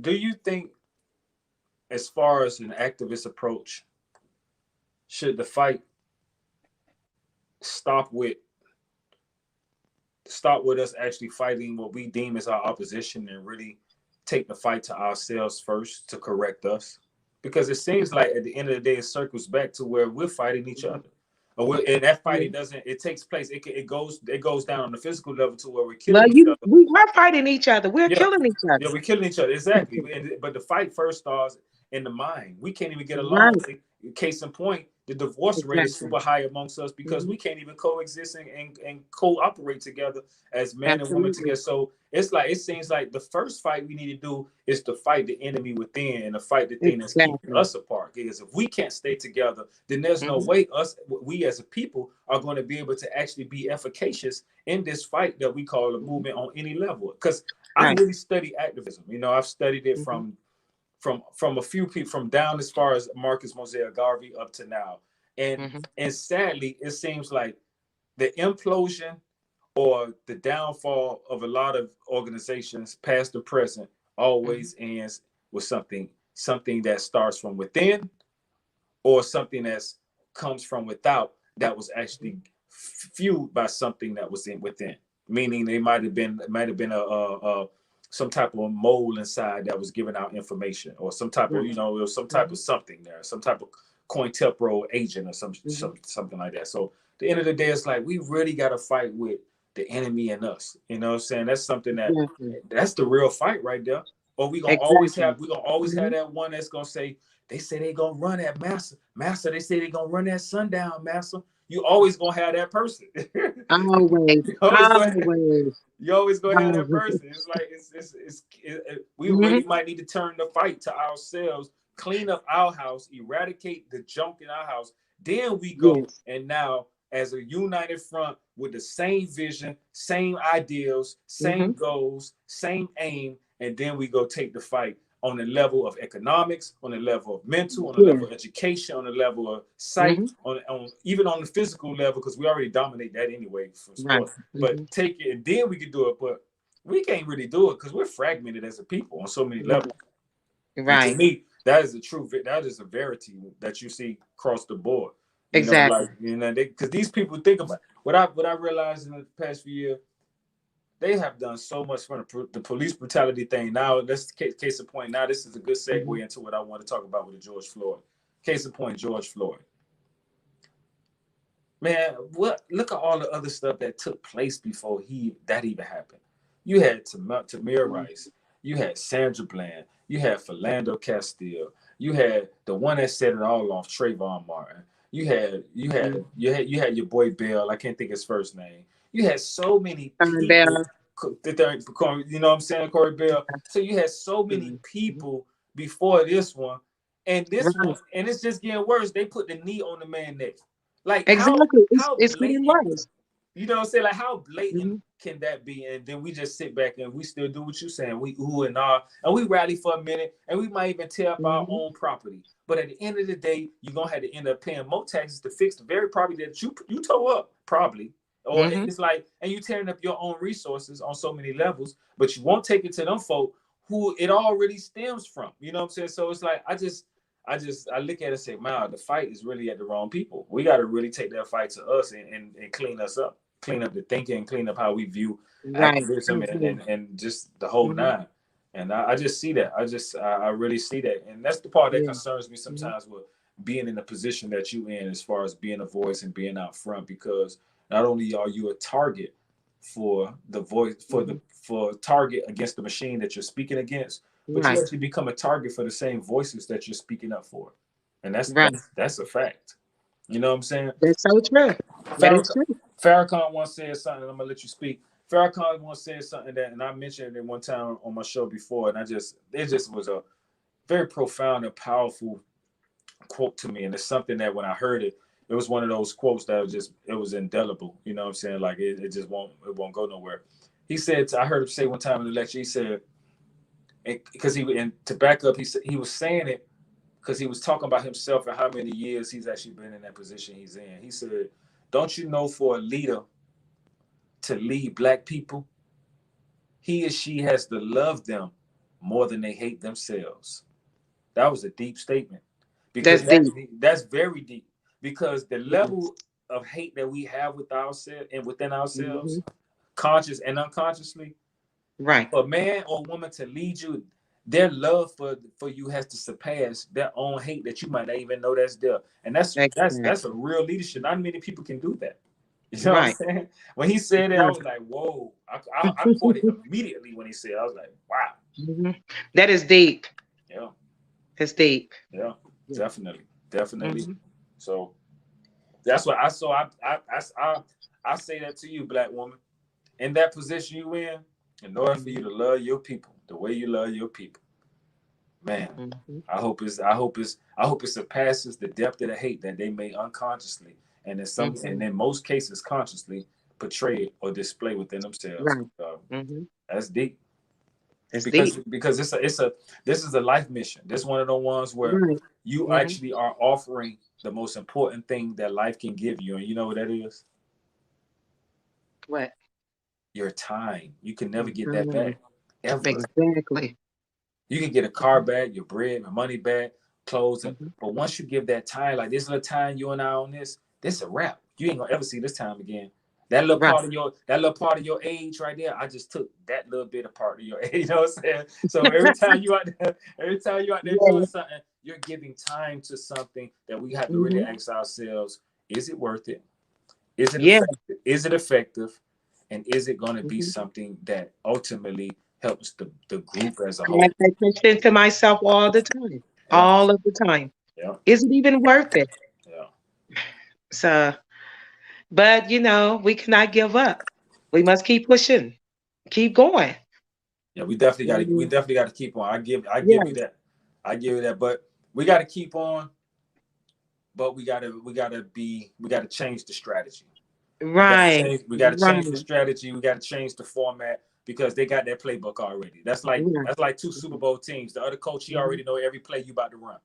Speaker 1: Do you think, as far as an activist approach, should the fight stop with start with us actually fighting what we deem as our opposition and really take the fight to ourselves first to correct us? Because it seems like at the end of the day, it circles back to where we're fighting each other. And that fight, it takes place. It goes down on the physical level to where we're
Speaker 2: Well,
Speaker 1: killing each other.
Speaker 2: we are fighting each other. We're
Speaker 1: Yeah,
Speaker 2: killing each other.
Speaker 1: yeah, we're killing each other. Exactly. But the fight first starts in the mind. We can't even get along.
Speaker 2: Right.
Speaker 1: Case in point, the divorce rate is super high amongst us because we can't even coexist and cooperate together as man and woman together. So it's like, it seems like the first fight we need to do is to fight the enemy within and to fight the thing that's keeping us apart. Because if we can't stay together, then there's no way we as a people are going to be able to actually be efficacious in this fight that we call a movement on any level. Because I really study activism. You know, I've studied it from a few people, from down as far as Marcus Mosiah Garvey up to now. And sadly, it seems like the implosion or the downfall of a lot of organizations, past and present, always ends with something that starts from within, or something that comes from without that was actually fueled by something that was within. Meaning they might have been a some type of mole inside that was giving out information, or some type of, some type of something there, some type of COINTELPRO agent or something like that. So at the end of the day, it's like, we really got to fight with the enemy in us. You know what I'm saying? That's something that's the real fight right there. Or we're gonna always have that one that's gonna say, they say they gonna run that master, they say they gonna run that sundown, master. You always gonna have that person. You always gonna have that person. It's like we really might need to turn the fight to ourselves, clean up our house, eradicate the junk in our house. Then we go and now, as a united front with the same vision, same ideals, same goals, same aim, and then we go take the fight on the level of economics, on the level of mental, on the level of education, on the level of sight, on even on the physical level, because we already dominate that anyway from sports. But take it, and then we can do it. But we can't really do it because we're fragmented as a people on so many levels. And to me, that is the truth. That is a verity that you see across the board. Because these people think about what I realized in the past few years. They have done so much from the police brutality thing. Now, that's case in point. Now, this is a good segue into what I want to talk about with the George Floyd. Case in point, George Floyd. Man, look at all the other stuff that took place before that even happened. You had Tamir Rice. You had Sandra Bland. You had Philando Castile. You had the one that set it all off, Trayvon Martin. You had your boy Bill. I can't think his first name. You had so many people, you know what I'm saying, Corey Bell. So you had so many people before this one, and this one, and it's just getting worse. They put the knee on the man's neck. Like how it's getting worse. You know what I'm saying? Like, how blatant can that be? And then we just sit back and we still do what you're saying. We ooh and ah, and we rally for a minute, and we might even tear up our own property. But at the end of the day, you're gonna have to end up paying more taxes to fix the very property that you tore up, probably. Or it's like, and you tearing up your own resources on so many levels, but you won't take it to them folk who it all really stems from. You know what I'm saying? So it's like, I look at it and say, wow, the fight is really at the wrong people. We got to really take that fight to us and clean us up, clean up the thinking, clean up how we view activism and just the whole nine. And I just see that. I really see that. And that's the part that concerns me sometimes with being in the position that you in, as far as being a voice and being out front, because not only are you a target for the voice, for target against the machine that you're speaking against, but you actually become a target for the same voices that you're speaking up for. And that's a fact. You know what I'm saying?
Speaker 2: That's so true.
Speaker 1: Farrakhan once said something, and I'm gonna let you speak. Farrakhan once said something that, and I mentioned it one time on my show before, and it just was a very profound and powerful quote to me. And it's something that when I heard it, it was one of those quotes that was indelible. You know what I'm saying? Like it just won't go nowhere. He said, I heard him say one time in the lecture, he said, because to back up, he was saying it because he was talking about himself and how many years he's actually been in that position he's in. He said, don't you know, for a leader to lead Black people, he or she has to love them more than they hate themselves. That was a deep statement. Because that's very deep. Because the level of hate that we have with ourselves and within ourselves, conscious and unconsciously, for a man or woman to lead you, their love for you has to surpass their own hate that you might not even know that's there. And that's a real leadership. Not many people can do that. You know what I'm
Speaker 2: Right.
Speaker 1: saying? When he said it, I was like, whoa. I caught it immediately when he said it. I was like, wow.
Speaker 2: Mhm. That is deep.
Speaker 1: Yeah.
Speaker 2: It's deep.
Speaker 1: Yeah.
Speaker 2: Yeah.
Speaker 1: Definitely.
Speaker 2: Mhm.
Speaker 1: So that's what I saw. I say that to you, black woman. In that position you in order for you
Speaker 2: Mhm.
Speaker 1: to love your people the way you love your people, man,
Speaker 2: Mhm.
Speaker 1: I hope it surpasses the depth of the hate that they may unconsciously and
Speaker 2: Mhm.
Speaker 1: in most cases consciously portray or display within themselves.
Speaker 2: Right. Mhm.
Speaker 1: That's deep
Speaker 2: It's
Speaker 1: because
Speaker 2: deep.
Speaker 1: this is a life mission. This is one of the ones where
Speaker 2: Right.
Speaker 1: you
Speaker 2: Mhm.
Speaker 1: actually are offering the most important thing that life can give you, and you know what that is?
Speaker 2: What?
Speaker 1: Your time. You can never get that
Speaker 2: Mhm.
Speaker 1: back ever.
Speaker 2: Exactly.
Speaker 1: You can get a car back, your bread, your money back, clothes.
Speaker 2: Mhm.
Speaker 1: But once you give that time, like this little time you and I on this a wrap. You ain't gonna ever see this time again.
Speaker 2: Right.
Speaker 1: That little part of your age right there, I just took that little bit of part of your age. You know what I'm saying? So every time you out there doing
Speaker 2: Yeah.
Speaker 1: something, you're giving time to something that we have to really
Speaker 2: Mhm.
Speaker 1: ask ourselves: is it worth it? Is it
Speaker 2: Yeah.
Speaker 1: effective? Is it effective? And is it going to be
Speaker 2: Mhm.
Speaker 1: something that ultimately helps the group as a
Speaker 2: I
Speaker 1: whole?
Speaker 2: pay attention to myself all the time.
Speaker 1: Yeah,
Speaker 2: All of the time.
Speaker 1: yeah,
Speaker 2: Is it even worth it?
Speaker 1: yeah,
Speaker 2: So, but we cannot give up. We must keep pushing, keep going.
Speaker 1: yeah. We
Speaker 2: Mhm.
Speaker 1: definitely got to keep on. I give
Speaker 2: Yeah.
Speaker 1: you that. I give you that. But we got to keep on. But we gotta change the strategy.
Speaker 2: Right.
Speaker 1: We got to change the
Speaker 2: Right.
Speaker 1: strategy. We got to change the format because they got that playbook already.
Speaker 2: Yeah.
Speaker 1: That's like two Super Bowl teams. The other coach, he
Speaker 2: Mhm.
Speaker 1: already know every play you about to run.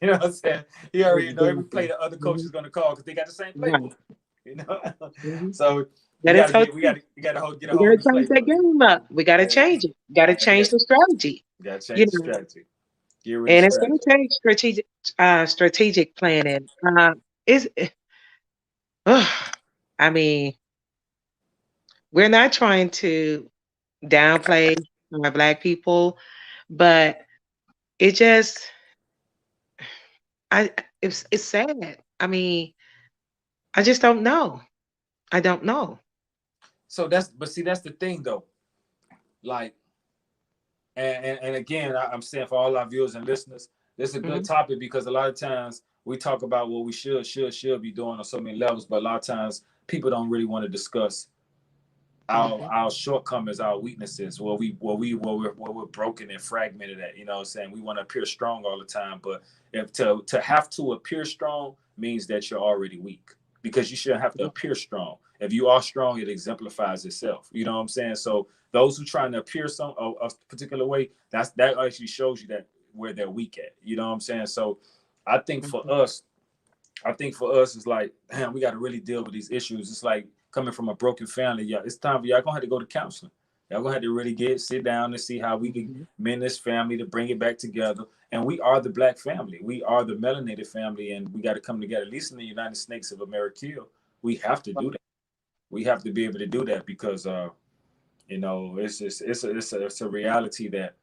Speaker 1: You know what I'm saying? He already know every play
Speaker 2: Exactly.
Speaker 1: the other coach is
Speaker 2: Mhm.
Speaker 1: going to call because they got the same
Speaker 2: Right.
Speaker 1: playbook. You know,
Speaker 2: Mhm.
Speaker 1: so
Speaker 2: That is so true.
Speaker 1: we got to get a
Speaker 2: We
Speaker 1: hold
Speaker 2: gotta
Speaker 1: of the
Speaker 2: change that
Speaker 1: playbook.
Speaker 2: game up. We gotta
Speaker 1: Yeah,
Speaker 2: change it. Gotta
Speaker 1: yeah,
Speaker 2: change the strategy.
Speaker 1: we got to
Speaker 2: You
Speaker 1: change the
Speaker 2: know,
Speaker 1: strategy. Get rid of
Speaker 2: and it's gonna
Speaker 1: strategy.
Speaker 2: take strategic planning. Is I mean, we're not trying to downplay our Black people, but it just I it's sad. I mean, I just don't know. I don't know.
Speaker 1: So but see that's the thing though. Like and again, I'm saying for all our viewers and listeners, this is a good
Speaker 2: Mhm.
Speaker 1: topic because a lot of times we talk about what we should be doing on so many levels, but a lot of times people don't really want to discuss
Speaker 2: Mhm.
Speaker 1: our shortcomings, our weaknesses, where we're broken and fragmented at. You know what I'm saying? We want to appear strong all the time, but if to have to appear strong means that you're already weak because you shouldn't have to appear strong. If you are strong, it exemplifies itself. You know what I'm saying? So those who trying to appear a particular way, that actually shows you that where they're weak at. You know what I'm saying? So I think for
Speaker 2: Mhm.
Speaker 1: us, it's like, damn, we got to really deal with these issues. It's like coming from a broken family. Yeah, it's time for y'all gonna have to go to counseling. Y'all gonna have to really sit down and see how we can
Speaker 2: Mhm.
Speaker 1: mend this family to bring it back together. And we are the black family. We are the melanated family, and we got to come together. At least in the United States of America, we have to do that. We have to be able to do that because it's just it's a reality that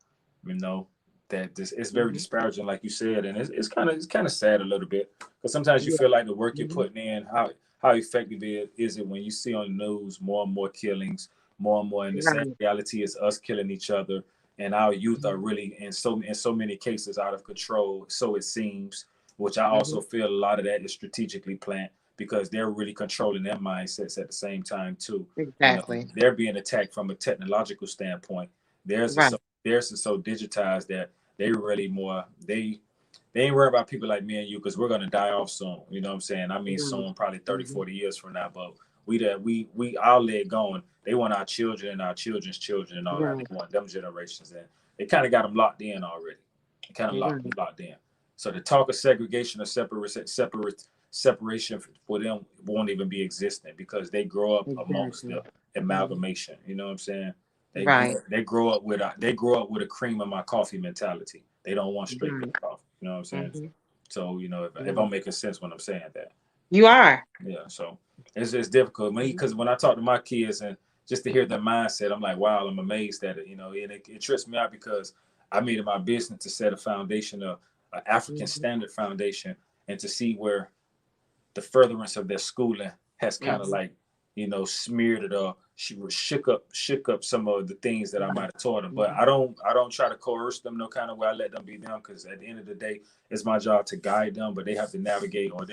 Speaker 1: you know that this it's very
Speaker 2: Mhm.
Speaker 1: disparaging, like you said, and it's kind of sad a little bit because sometimes you
Speaker 2: Yeah.
Speaker 1: feel like the work you're
Speaker 2: Mhm.
Speaker 1: putting in, how effective is it when you see on the news more and more killings, more and more, and the sad
Speaker 2: Right.
Speaker 1: reality is us killing each other, and our youth are
Speaker 2: Mhm.
Speaker 1: really in so many cases out of control. So it seems, which I also
Speaker 2: Mhm.
Speaker 1: feel a lot of that is strategically planned because they're really controlling their mindsets at the same time too.
Speaker 2: Exactly.
Speaker 1: They're being attacked from a technological standpoint.
Speaker 2: Right.
Speaker 1: Theirs is so digitized that they really they ain't worried about people like me and you because we're gonna die off soon. You know what I'm saying? I mean
Speaker 2: Right.
Speaker 1: soon, probably 30,
Speaker 2: Mhm.
Speaker 1: 40 years from now, but we our leg going. They want our children and our children's children and all that.
Speaker 2: Right.
Speaker 1: They want them generations and they kind of got them locked in already. They kind of
Speaker 2: Right.
Speaker 1: locked in. So the talk of segregation or separation for them won't even be existent because they grow up amongst
Speaker 2: Exactly.
Speaker 1: the
Speaker 2: Mhm.
Speaker 1: amalgamation. You know what I'm saying?
Speaker 2: Right.
Speaker 1: They grow up with a cream of my coffee mentality. They don't want straight
Speaker 2: Right.
Speaker 1: coffee. You know what I'm saying?
Speaker 2: Mhm.
Speaker 1: So if
Speaker 2: Yeah.
Speaker 1: I'm making sense when I'm saying that,
Speaker 2: You are.
Speaker 1: yeah. So it's difficult
Speaker 2: Mhm.
Speaker 1: because when I talk to my kids and just to hear their mindset, I'm like, wow, I'm amazed at it. And it trips me out because I made it my business to set a foundation, an African standard foundation, and to see where the furtherance of their schooling has kind of like, smeared it or shook up some of the things that I might have taught them. But I don't try to coerce them no kind of way. I let them be them, because at the end of the day, it's my job to guide them, but they have to navigate, or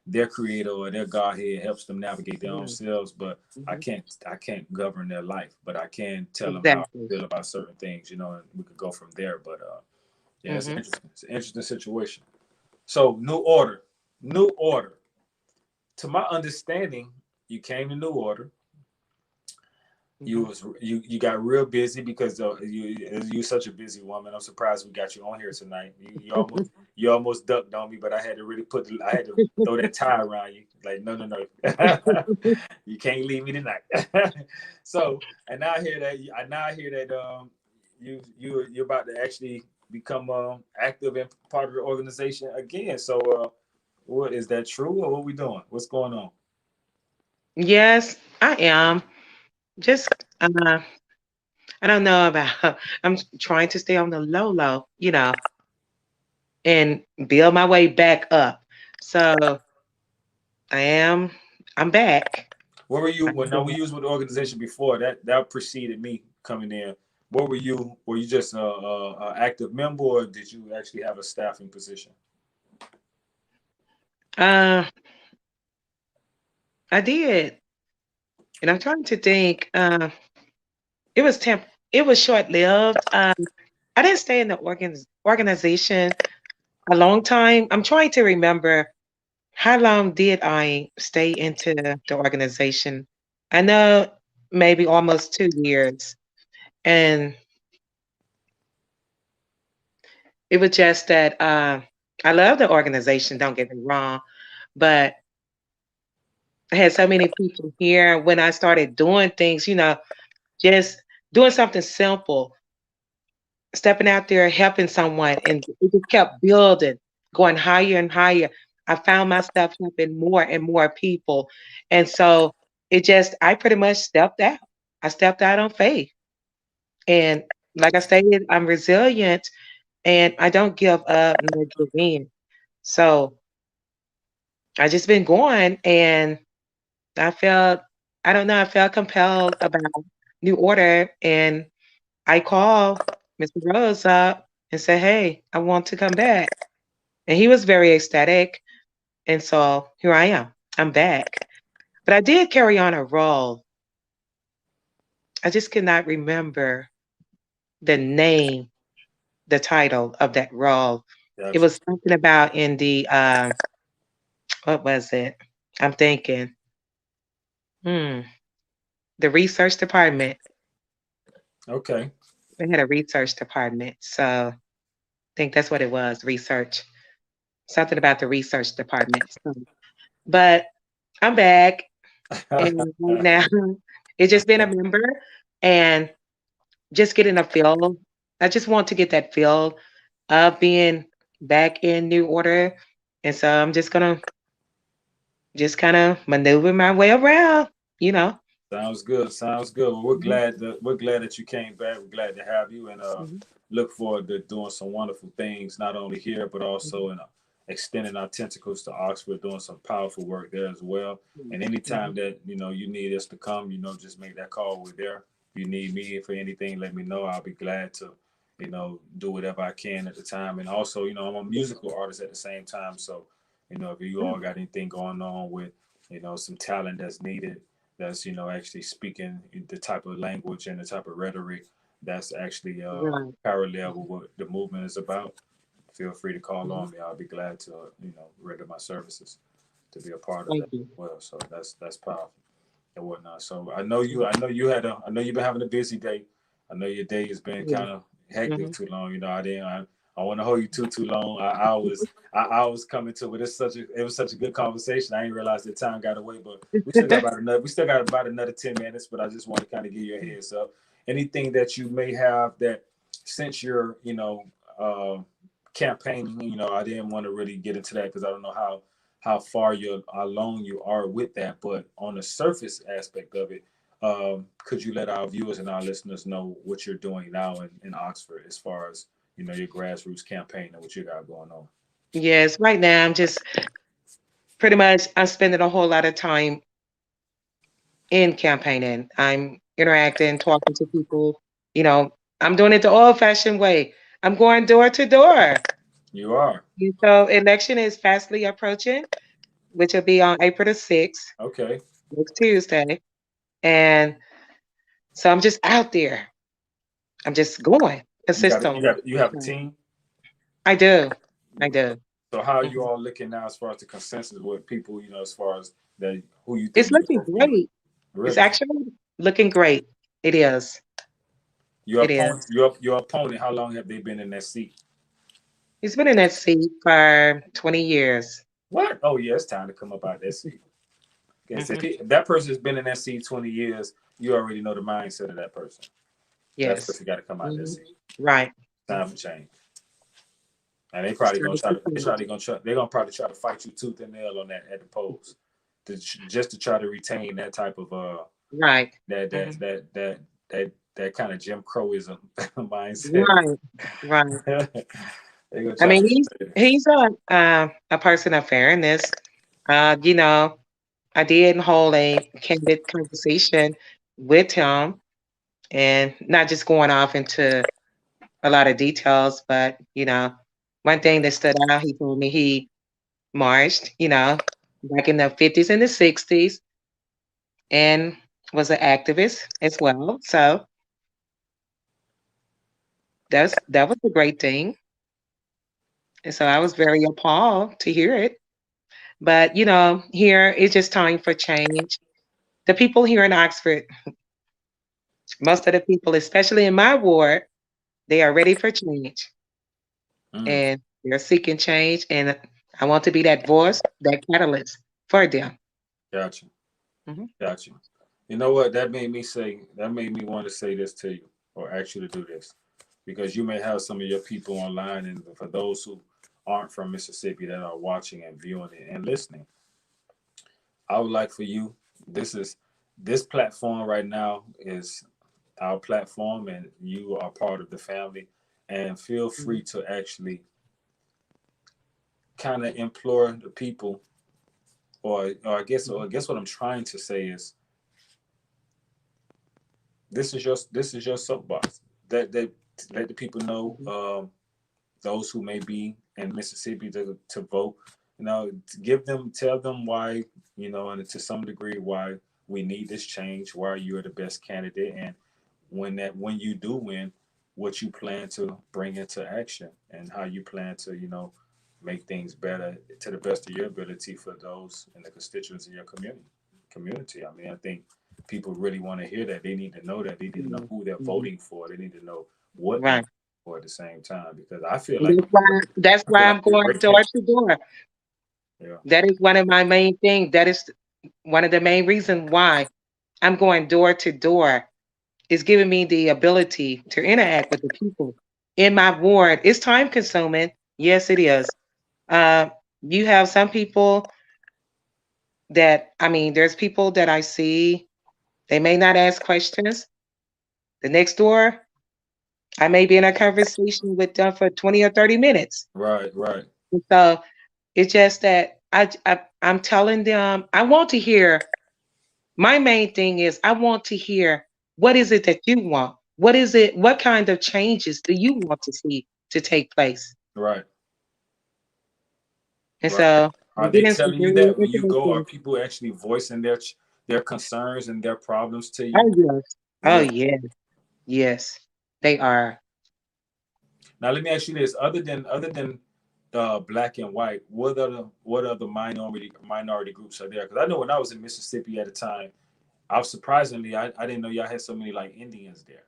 Speaker 1: their creator or their Godhead helps them navigate their own selves. But I can't govern their life, but I can tell them how I feel about certain things, and we could go from there. But yeah, it's interesting. It's an interesting situation. So New Order. To my understanding, you came to New Order. You got real busy because you're such a busy woman. I'm surprised we got you on here tonight. You almost ducked on me, but I had to really I had to throw that tie around you. Like, no, you can't leave me tonight. So, and now I hear that you're about to actually become active and part of the organization again. So, what is that true, or what we doing? What's going on?
Speaker 2: Yes, I am. Just I don't know about I'm trying to stay on the low, and build my way back up. So I'm back.
Speaker 1: Where were you when we was with the organization before that preceded me coming in? What were you? Were you just a active member, or did you actually have a staffing position?
Speaker 2: I did, and I'm trying to think. It was It was short lived. I didn't stay in the organization a long time. I'm trying to remember how long did I stay into the organization. I know maybe almost 2 years, and it was just that I love the organization. Don't get me wrong, but I had so many people here when I started doing things. Just doing something simple, stepping out there, helping someone, and it just kept building, going higher and higher. I found myself helping more and more people. And so I pretty much stepped out. I stepped out on faith. And like I stated, I'm resilient and I don't give up nor give in. So I just been going, and I felt, I don't know, I felt compelled about New Order, and I called Mr. Rose up and said, "Hey, I want to come back." And he was very ecstatic. And so here I am. I'm back. But I did carry on a role. I just cannot remember the name, the title of that role. It
Speaker 1: Gotcha.
Speaker 2: was something about in the, what was it? I'm thinking, hmm, the research department.
Speaker 1: Okay.
Speaker 2: We had a research department. So I think that's what it was, research. Something about the research department. So, but I'm back, and right now it's just been a member and just getting a feel. I just want to get that feel of being back in New Order. And so I'm just gonna just kind of maneuver my way around, you know.
Speaker 1: Sounds good. Sounds good. Well, we're
Speaker 2: Mhm,
Speaker 1: glad that you came back. We're glad to have you, and
Speaker 2: mhm,
Speaker 1: look forward to doing some wonderful things, not only here but
Speaker 2: mhm,
Speaker 1: also in extending our tentacles to Oxford, doing some powerful work there as well. And anytime
Speaker 2: mhm,
Speaker 1: that you need us to come, just make that call. We're there. If you need me for anything, let me know. I'll be glad to, do whatever I can at the time. And also, I'm a musical artist at the same time, so if you all
Speaker 2: mhm.
Speaker 1: got anything going on with some talent that's needed, that's actually speaking the type of language and the type of rhetoric that's actually
Speaker 2: Right.
Speaker 1: parallel with what the movement is about, feel free to call
Speaker 2: Mhm.
Speaker 1: on me. I'll be glad to render my services to be a part of that
Speaker 2: Thank
Speaker 1: as
Speaker 2: you.
Speaker 1: well. So that's powerful and whatnot. So I know you've been having a busy day. I know your day has been
Speaker 2: Yeah.
Speaker 1: kind of hectic
Speaker 2: Mhm.
Speaker 1: too long. I want to hold you too long. I was coming to, but it was such a good conversation. I didn't realize the time got away, but we still got about another 10 minutes. But I just want to kind of give you a heads up. Anything that you may have that since you're uh, campaigning, I didn't want to really get into that because I don't know how far how long you are with that. But on the surface aspect of it, could you let our viewers and our listeners know what you're doing now in Oxford as far as your grassroots campaign and what you got going on?
Speaker 2: Yes, right now I'm just pretty much I'm spending a whole lot of time in campaigning. I'm interacting, talking to people. You know, I'm doing it the old-fashioned way. I'm going door to door.
Speaker 1: You are.
Speaker 2: So election is fastly approaching, which will be on April the 6th,
Speaker 1: Okay.
Speaker 2: next Tuesday. And so I'm just out there. I'm just going consistently.
Speaker 1: You have a team.
Speaker 2: I do. I do.
Speaker 1: So how are you
Speaker 2: Mhm.
Speaker 1: all looking now as far as the consensus with people, as far as that who you
Speaker 2: It's
Speaker 1: think need to
Speaker 2: looking
Speaker 1: vote for you?
Speaker 2: great. It's
Speaker 1: Really?
Speaker 2: actually looking great. It is.
Speaker 1: Your
Speaker 2: It
Speaker 1: opponent,
Speaker 2: is.
Speaker 1: your opponent, how long have they been in that seat?
Speaker 2: He's been in that seat for 20 years.
Speaker 1: What? Oh yeah, it's time to come up out that seat. Yes,
Speaker 2: Hmm.
Speaker 1: if that person's been in that seat 20 years, you already know the mindset of that person. That
Speaker 2: Yes.
Speaker 1: person got to come out of that
Speaker 2: Hmm.
Speaker 1: seat.
Speaker 2: Right.
Speaker 1: Time for change. And they
Speaker 2: It's
Speaker 1: probably
Speaker 2: time
Speaker 1: gonna try
Speaker 2: to
Speaker 1: to
Speaker 2: change.
Speaker 1: they're gonna probably try to fight you tooth and nail on that at the polls, just to try to retain that type of
Speaker 2: Right.
Speaker 1: that
Speaker 2: Hmm.
Speaker 1: that that that that kind of Jim Crowism mindset.
Speaker 2: Right. Right.
Speaker 1: They're gonna
Speaker 2: I
Speaker 1: try
Speaker 2: mean,
Speaker 1: to.
Speaker 2: he's a person of fairness. You know, I did hold a candid conversation with him, and not just going off into a lot of details, but one thing that stood out, he told me he marched, back in the 50s and the 60s, and was an activist as well. So that was a great thing. And so I was very appalled to hear it. But here it's just time for change. The people here in Oxford, most of the people, especially in my ward, they are ready for change
Speaker 1: Mm,
Speaker 2: and they're seeking change. And I want to be that voice, that catalyst for them.
Speaker 1: gotcha,
Speaker 2: Hmm.
Speaker 1: gotcha. You know what? That made me want to say this to you or ask you to do this because you may have some of your people online, and for those who aren't from Mississippi that are watching and viewing it and listening, I would like for you. This is this platform right now is our platform, and you are part of the family. And feel free to actually kind of implore the people, or I guess what I'm trying to say is this is your soapbox. That let the people know, those who may be in Mississippi to vote. Tell them why, and to some degree why we need this change, why you're the best candidate, and when you do win, what you plan to bring into action and how you plan to, make things better to the best of your ability for those in the constituents in your community. I mean, I think people really want to hear that. They need to know that. They need to know who they're
Speaker 2: Hmm.
Speaker 1: voting for. They need to know what they're
Speaker 2: Right.
Speaker 1: voting for at the same time, because I feel
Speaker 2: And
Speaker 1: like
Speaker 2: that's
Speaker 1: I feel
Speaker 2: why
Speaker 1: like
Speaker 2: I'm
Speaker 1: you're a
Speaker 2: going
Speaker 1: great
Speaker 2: door
Speaker 1: candidate.
Speaker 2: to door.
Speaker 1: Yeah.
Speaker 2: That is one of my main things. That is one of the main reasons why I'm going door to door. Is giving me the ability to interact with the people in my ward. It's time consuming. Yes, it is. Uh, you have some people that, I mean, there's people that I see, they may not ask questions. The next door, I may be in a conversation with them for 20 or 30 minutes.
Speaker 1: Right. Right.
Speaker 2: And so it's just that I'm telling them, I want to hear, my main thing is I want to hear what is it that you want? What is it? What kind of changes do you want to see to take place?
Speaker 1: Right.
Speaker 2: And
Speaker 1: Right.
Speaker 2: so
Speaker 1: Are
Speaker 2: I'm
Speaker 1: they
Speaker 2: getting some
Speaker 1: telling you
Speaker 2: very
Speaker 1: that when you go? Are
Speaker 2: interesting.
Speaker 1: people actually voicing their concerns and their problems to you?
Speaker 2: Oh yes. Oh
Speaker 1: Yeah.
Speaker 2: yes. Yes. They are.
Speaker 1: Now let me ask you this: other than black and white, what other minority groups are there? Because I know when I was in Mississippi at the time, I was surprisingly I didn't know y'all had so many like Indians there.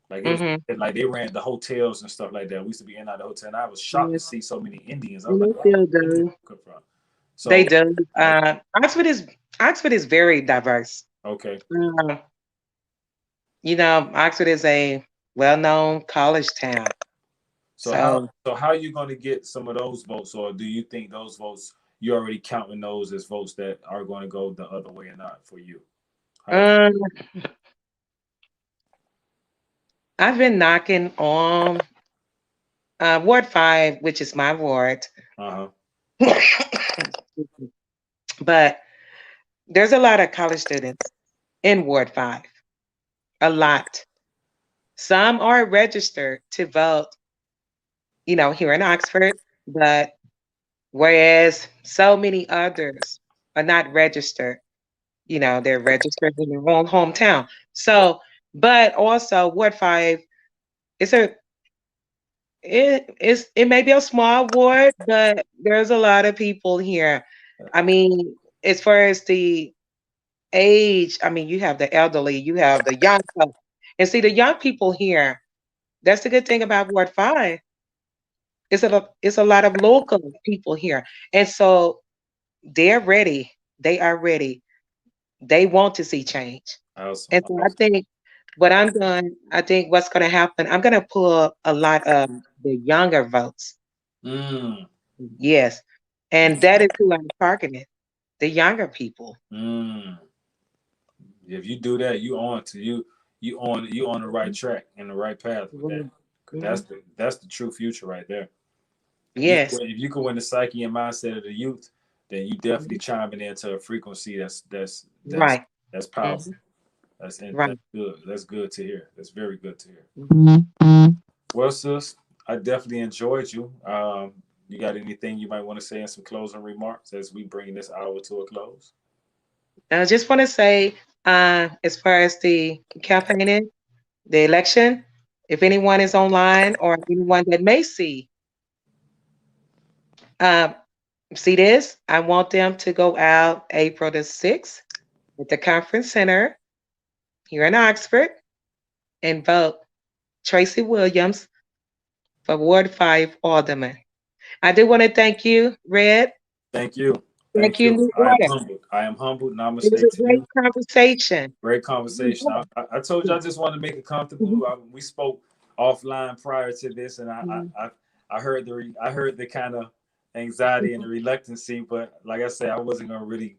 Speaker 1: Like it was
Speaker 2: Mm-hmm.
Speaker 1: like they ran the hotels and stuff like that. We used to be in and out of the hotel, and I was shocked to
Speaker 2: Yes.
Speaker 1: see so many Indians. I was
Speaker 2: And
Speaker 1: like,
Speaker 2: they
Speaker 1: where
Speaker 2: still
Speaker 1: did Indians
Speaker 2: do.
Speaker 1: come from?
Speaker 2: They
Speaker 1: So
Speaker 2: do.
Speaker 1: like,
Speaker 2: Oxford is very diverse.
Speaker 1: okay.
Speaker 2: Uh, Oxford is a well-known college town. So
Speaker 1: So how are you going to get some of those votes, or do you think those votes you're already counting those as votes that are going to go the other way or not for you? How is
Speaker 2: um, I've been knocking on Ward 5, which is my ward.
Speaker 1: Uh-huh.
Speaker 2: But there's a lot of college students in Ward 5. A lot. Some are registered to vote, here in Oxford, but whereas so many others are not registered, they're registered in their own hometown. So, but also Ward 5 is it may be a small ward, but there's a lot of people here. I mean, as far as the age, I mean, you have the elderly, you have the young folks. And see, the young people here, that's the good thing about Ward 5. It's a lot of local people here. And so they're ready. They are ready. They want to see change.
Speaker 1: Awesome.
Speaker 2: And so I think what I'm doing, I think what's going to happen, I'm going to pull a lot of the younger votes.
Speaker 1: Mm.
Speaker 2: Yes. And that is who I'm targeting, the younger people.
Speaker 1: Mm. If you do that, you on the right track and the right path with that.
Speaker 2: Mhm.
Speaker 1: 'Cause
Speaker 2: Mhm.
Speaker 1: that's the true future right there.
Speaker 2: Yes.
Speaker 1: If you can win the psyche and mindset of the youth, then you definitely
Speaker 2: Mhm.
Speaker 1: chiming into a frequency
Speaker 2: Right.
Speaker 1: that's
Speaker 2: Mhm.
Speaker 1: powerful.
Speaker 2: Right.
Speaker 1: That's good. That's good to hear. That's very good to hear.
Speaker 2: Mhm.
Speaker 1: Well, sis, I definitely enjoyed you. You got anything you might want to say in some closing remarks as we bring this hour to a close?
Speaker 2: I just want to say, as far as the campaigning, the election, if anyone is online or anyone that may uh, see this, I want them to go out April the 6th at the conference center here in Oxford and vote Tracey Williams for Ward 5 Alderman. I do want to thank you, Red.
Speaker 1: Thank you.
Speaker 2: Thank
Speaker 1: Thank
Speaker 2: you,
Speaker 1: you.
Speaker 2: New
Speaker 1: I am
Speaker 2: Order.
Speaker 1: humbled. I am humbled.
Speaker 2: It was
Speaker 1: Namaste
Speaker 2: a
Speaker 1: to
Speaker 2: great
Speaker 1: you.
Speaker 2: conversation.
Speaker 1: Great conversation. I told you I just wanted to make it comfortable. We spoke offline prior to this, and I heard I heard the kind of anxiety and the reluctancy, but like I said, I wasn't gonna really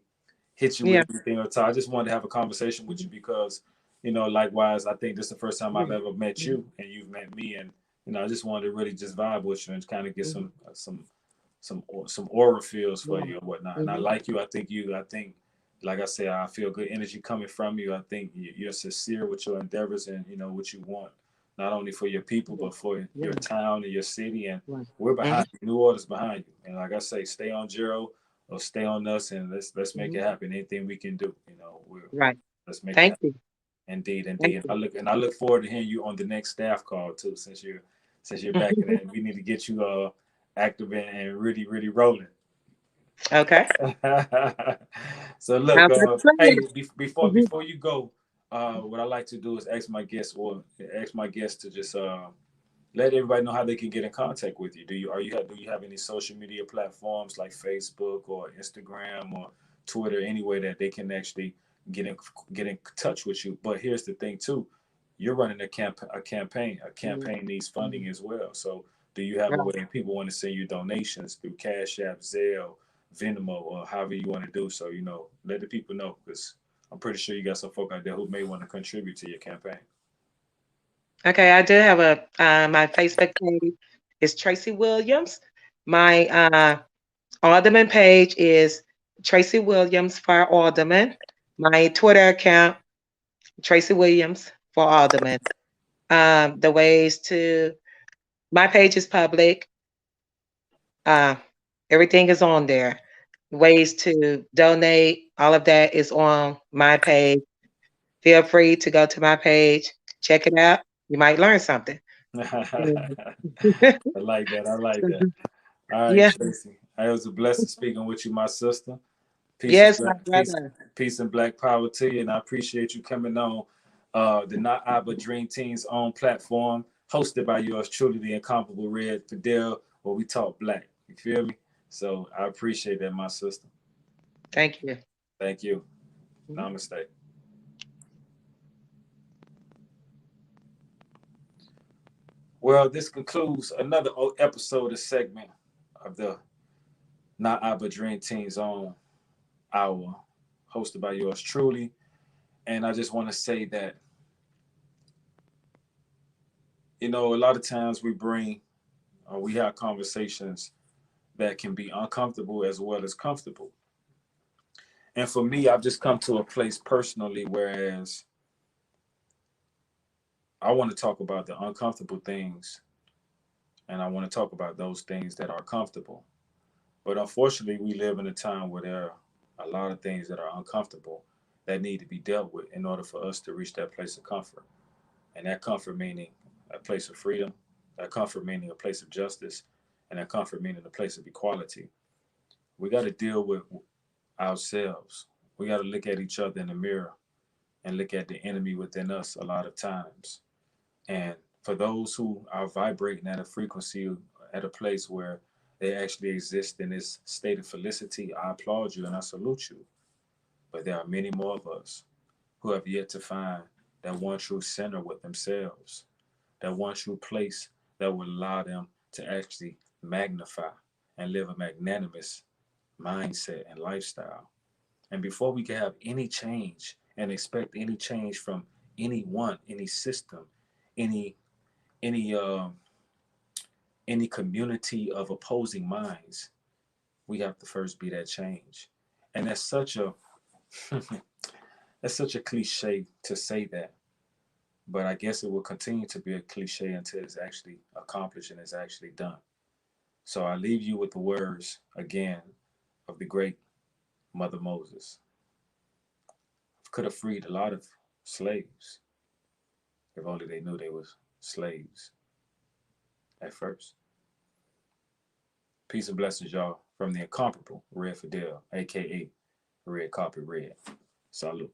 Speaker 1: hit you with
Speaker 2: Yeah.
Speaker 1: anything or talk. I just wanted to have a conversation with you because, likewise, I think this is the first time I've ever met you and you've met me, and I just wanted to really just vibe with you and kind of get some aura feels for you and whatnot. And I like you. I think, like I said, I feel good energy coming from you. I think you're sincere with your endeavors and what you want, not only for your people but for your town and your city. And we're behind you. New Orleans behind you. And like I say, stay on Jero or stay on us, and let's make it happen. Anything we can do,
Speaker 2: Right.
Speaker 1: let's make it
Speaker 2: Thank
Speaker 1: happen.
Speaker 2: you.
Speaker 1: Indeed,
Speaker 2: Thank
Speaker 1: indeed.
Speaker 2: you.
Speaker 1: I look forward to hearing you on the next staff call too, since you're back in it. We need to get you active and really really rolling.
Speaker 2: Okay.
Speaker 1: So look,
Speaker 2: Sounds like a
Speaker 1: hey,
Speaker 2: plan. Mhm.
Speaker 1: before you go, what I like to do is ask my guests to just let everybody know how they can get in contact with you. Do you have any social media platforms like Facebook or Instagram or Twitter, anywhere that they can actually get in touch with you? But here's the thing too, you're running a campaign. A
Speaker 2: Mhm.
Speaker 1: campaign needs funding
Speaker 2: Mhm.
Speaker 1: as well. So do you have a way
Speaker 2: Right.
Speaker 1: if people want to send you donations through Cash App, Zelle, Venmo, or however you want to do so? Let the people know because I'm pretty sure you got some folk out there who may want to contribute to your campaign.
Speaker 2: Okay, I do have my Facebook page is Tracey Williams. My Alderman page is Tracey Williams for Alderman. My Twitter account, Tracey Williams for Alderman. The ways to my page is public. Uh, everything is on there. Ways to donate, all of that is on my page. Feel free to go to my page, check it out. You might learn something.
Speaker 1: I
Speaker 2: Mhm.
Speaker 1: like that. I like that. All right,
Speaker 2: Yeah.
Speaker 1: Tracey. It was a blessing speaking with you, my sister.
Speaker 2: Yes, my brother.
Speaker 1: Peace and black power to you, and I appreciate you coming on the Not I But Dream Team's own platform, hosted by yours truly, the incomparable Red Fidel, where we talk black. You feel me? So I appreciate that, my sister.
Speaker 2: Thank you.
Speaker 1: Thank you.
Speaker 2: Mhm.
Speaker 1: Namaste. Well, this concludes another episode segment of the Not I But Dream Team's own hour, hosted by yours truly. And I just want to say that, a lot of times we bring We have conversations that can be uncomfortable as well as comfortable. And for me, I've just come to a place personally, whereas I want to talk about the uncomfortable things, and I want to talk about those things that are comfortable. But unfortunately, we live in a time where there are a lot of things that are uncomfortable that need to be dealt with in order for us to reach that place of comfort. And that comfort meaning a place of freedom, that comfort meaning a place of justice, and that comfort meaning a place of equality. We got to deal with ourselves. We got to look at each other in the mirror and look at the enemy within us a lot of times. And for those who are vibrating at a frequency, at a place where they actually exist in this state of felicity, I applaud you and I salute you. But there are many more of us who have yet to find that one true center with themselves, that one true place that will allow them to actually magnify and live a magnanimous mindset and lifestyle. And before we can have any change and expect any change from anyone, any system, any any uh, any community of opposing minds, we have to first be that change. And that's such a that's such a cliche to say that, but I guess it will continue to be a cliche until it's actually accomplished and it's actually done. So I leave you with the words again of the great Mother Moses. Could have freed a lot of slaves if only they knew they was slaves at first. Peace and blessings, y'all, from the incomparable Red Fidel, aka Red Carpet Red. Salute.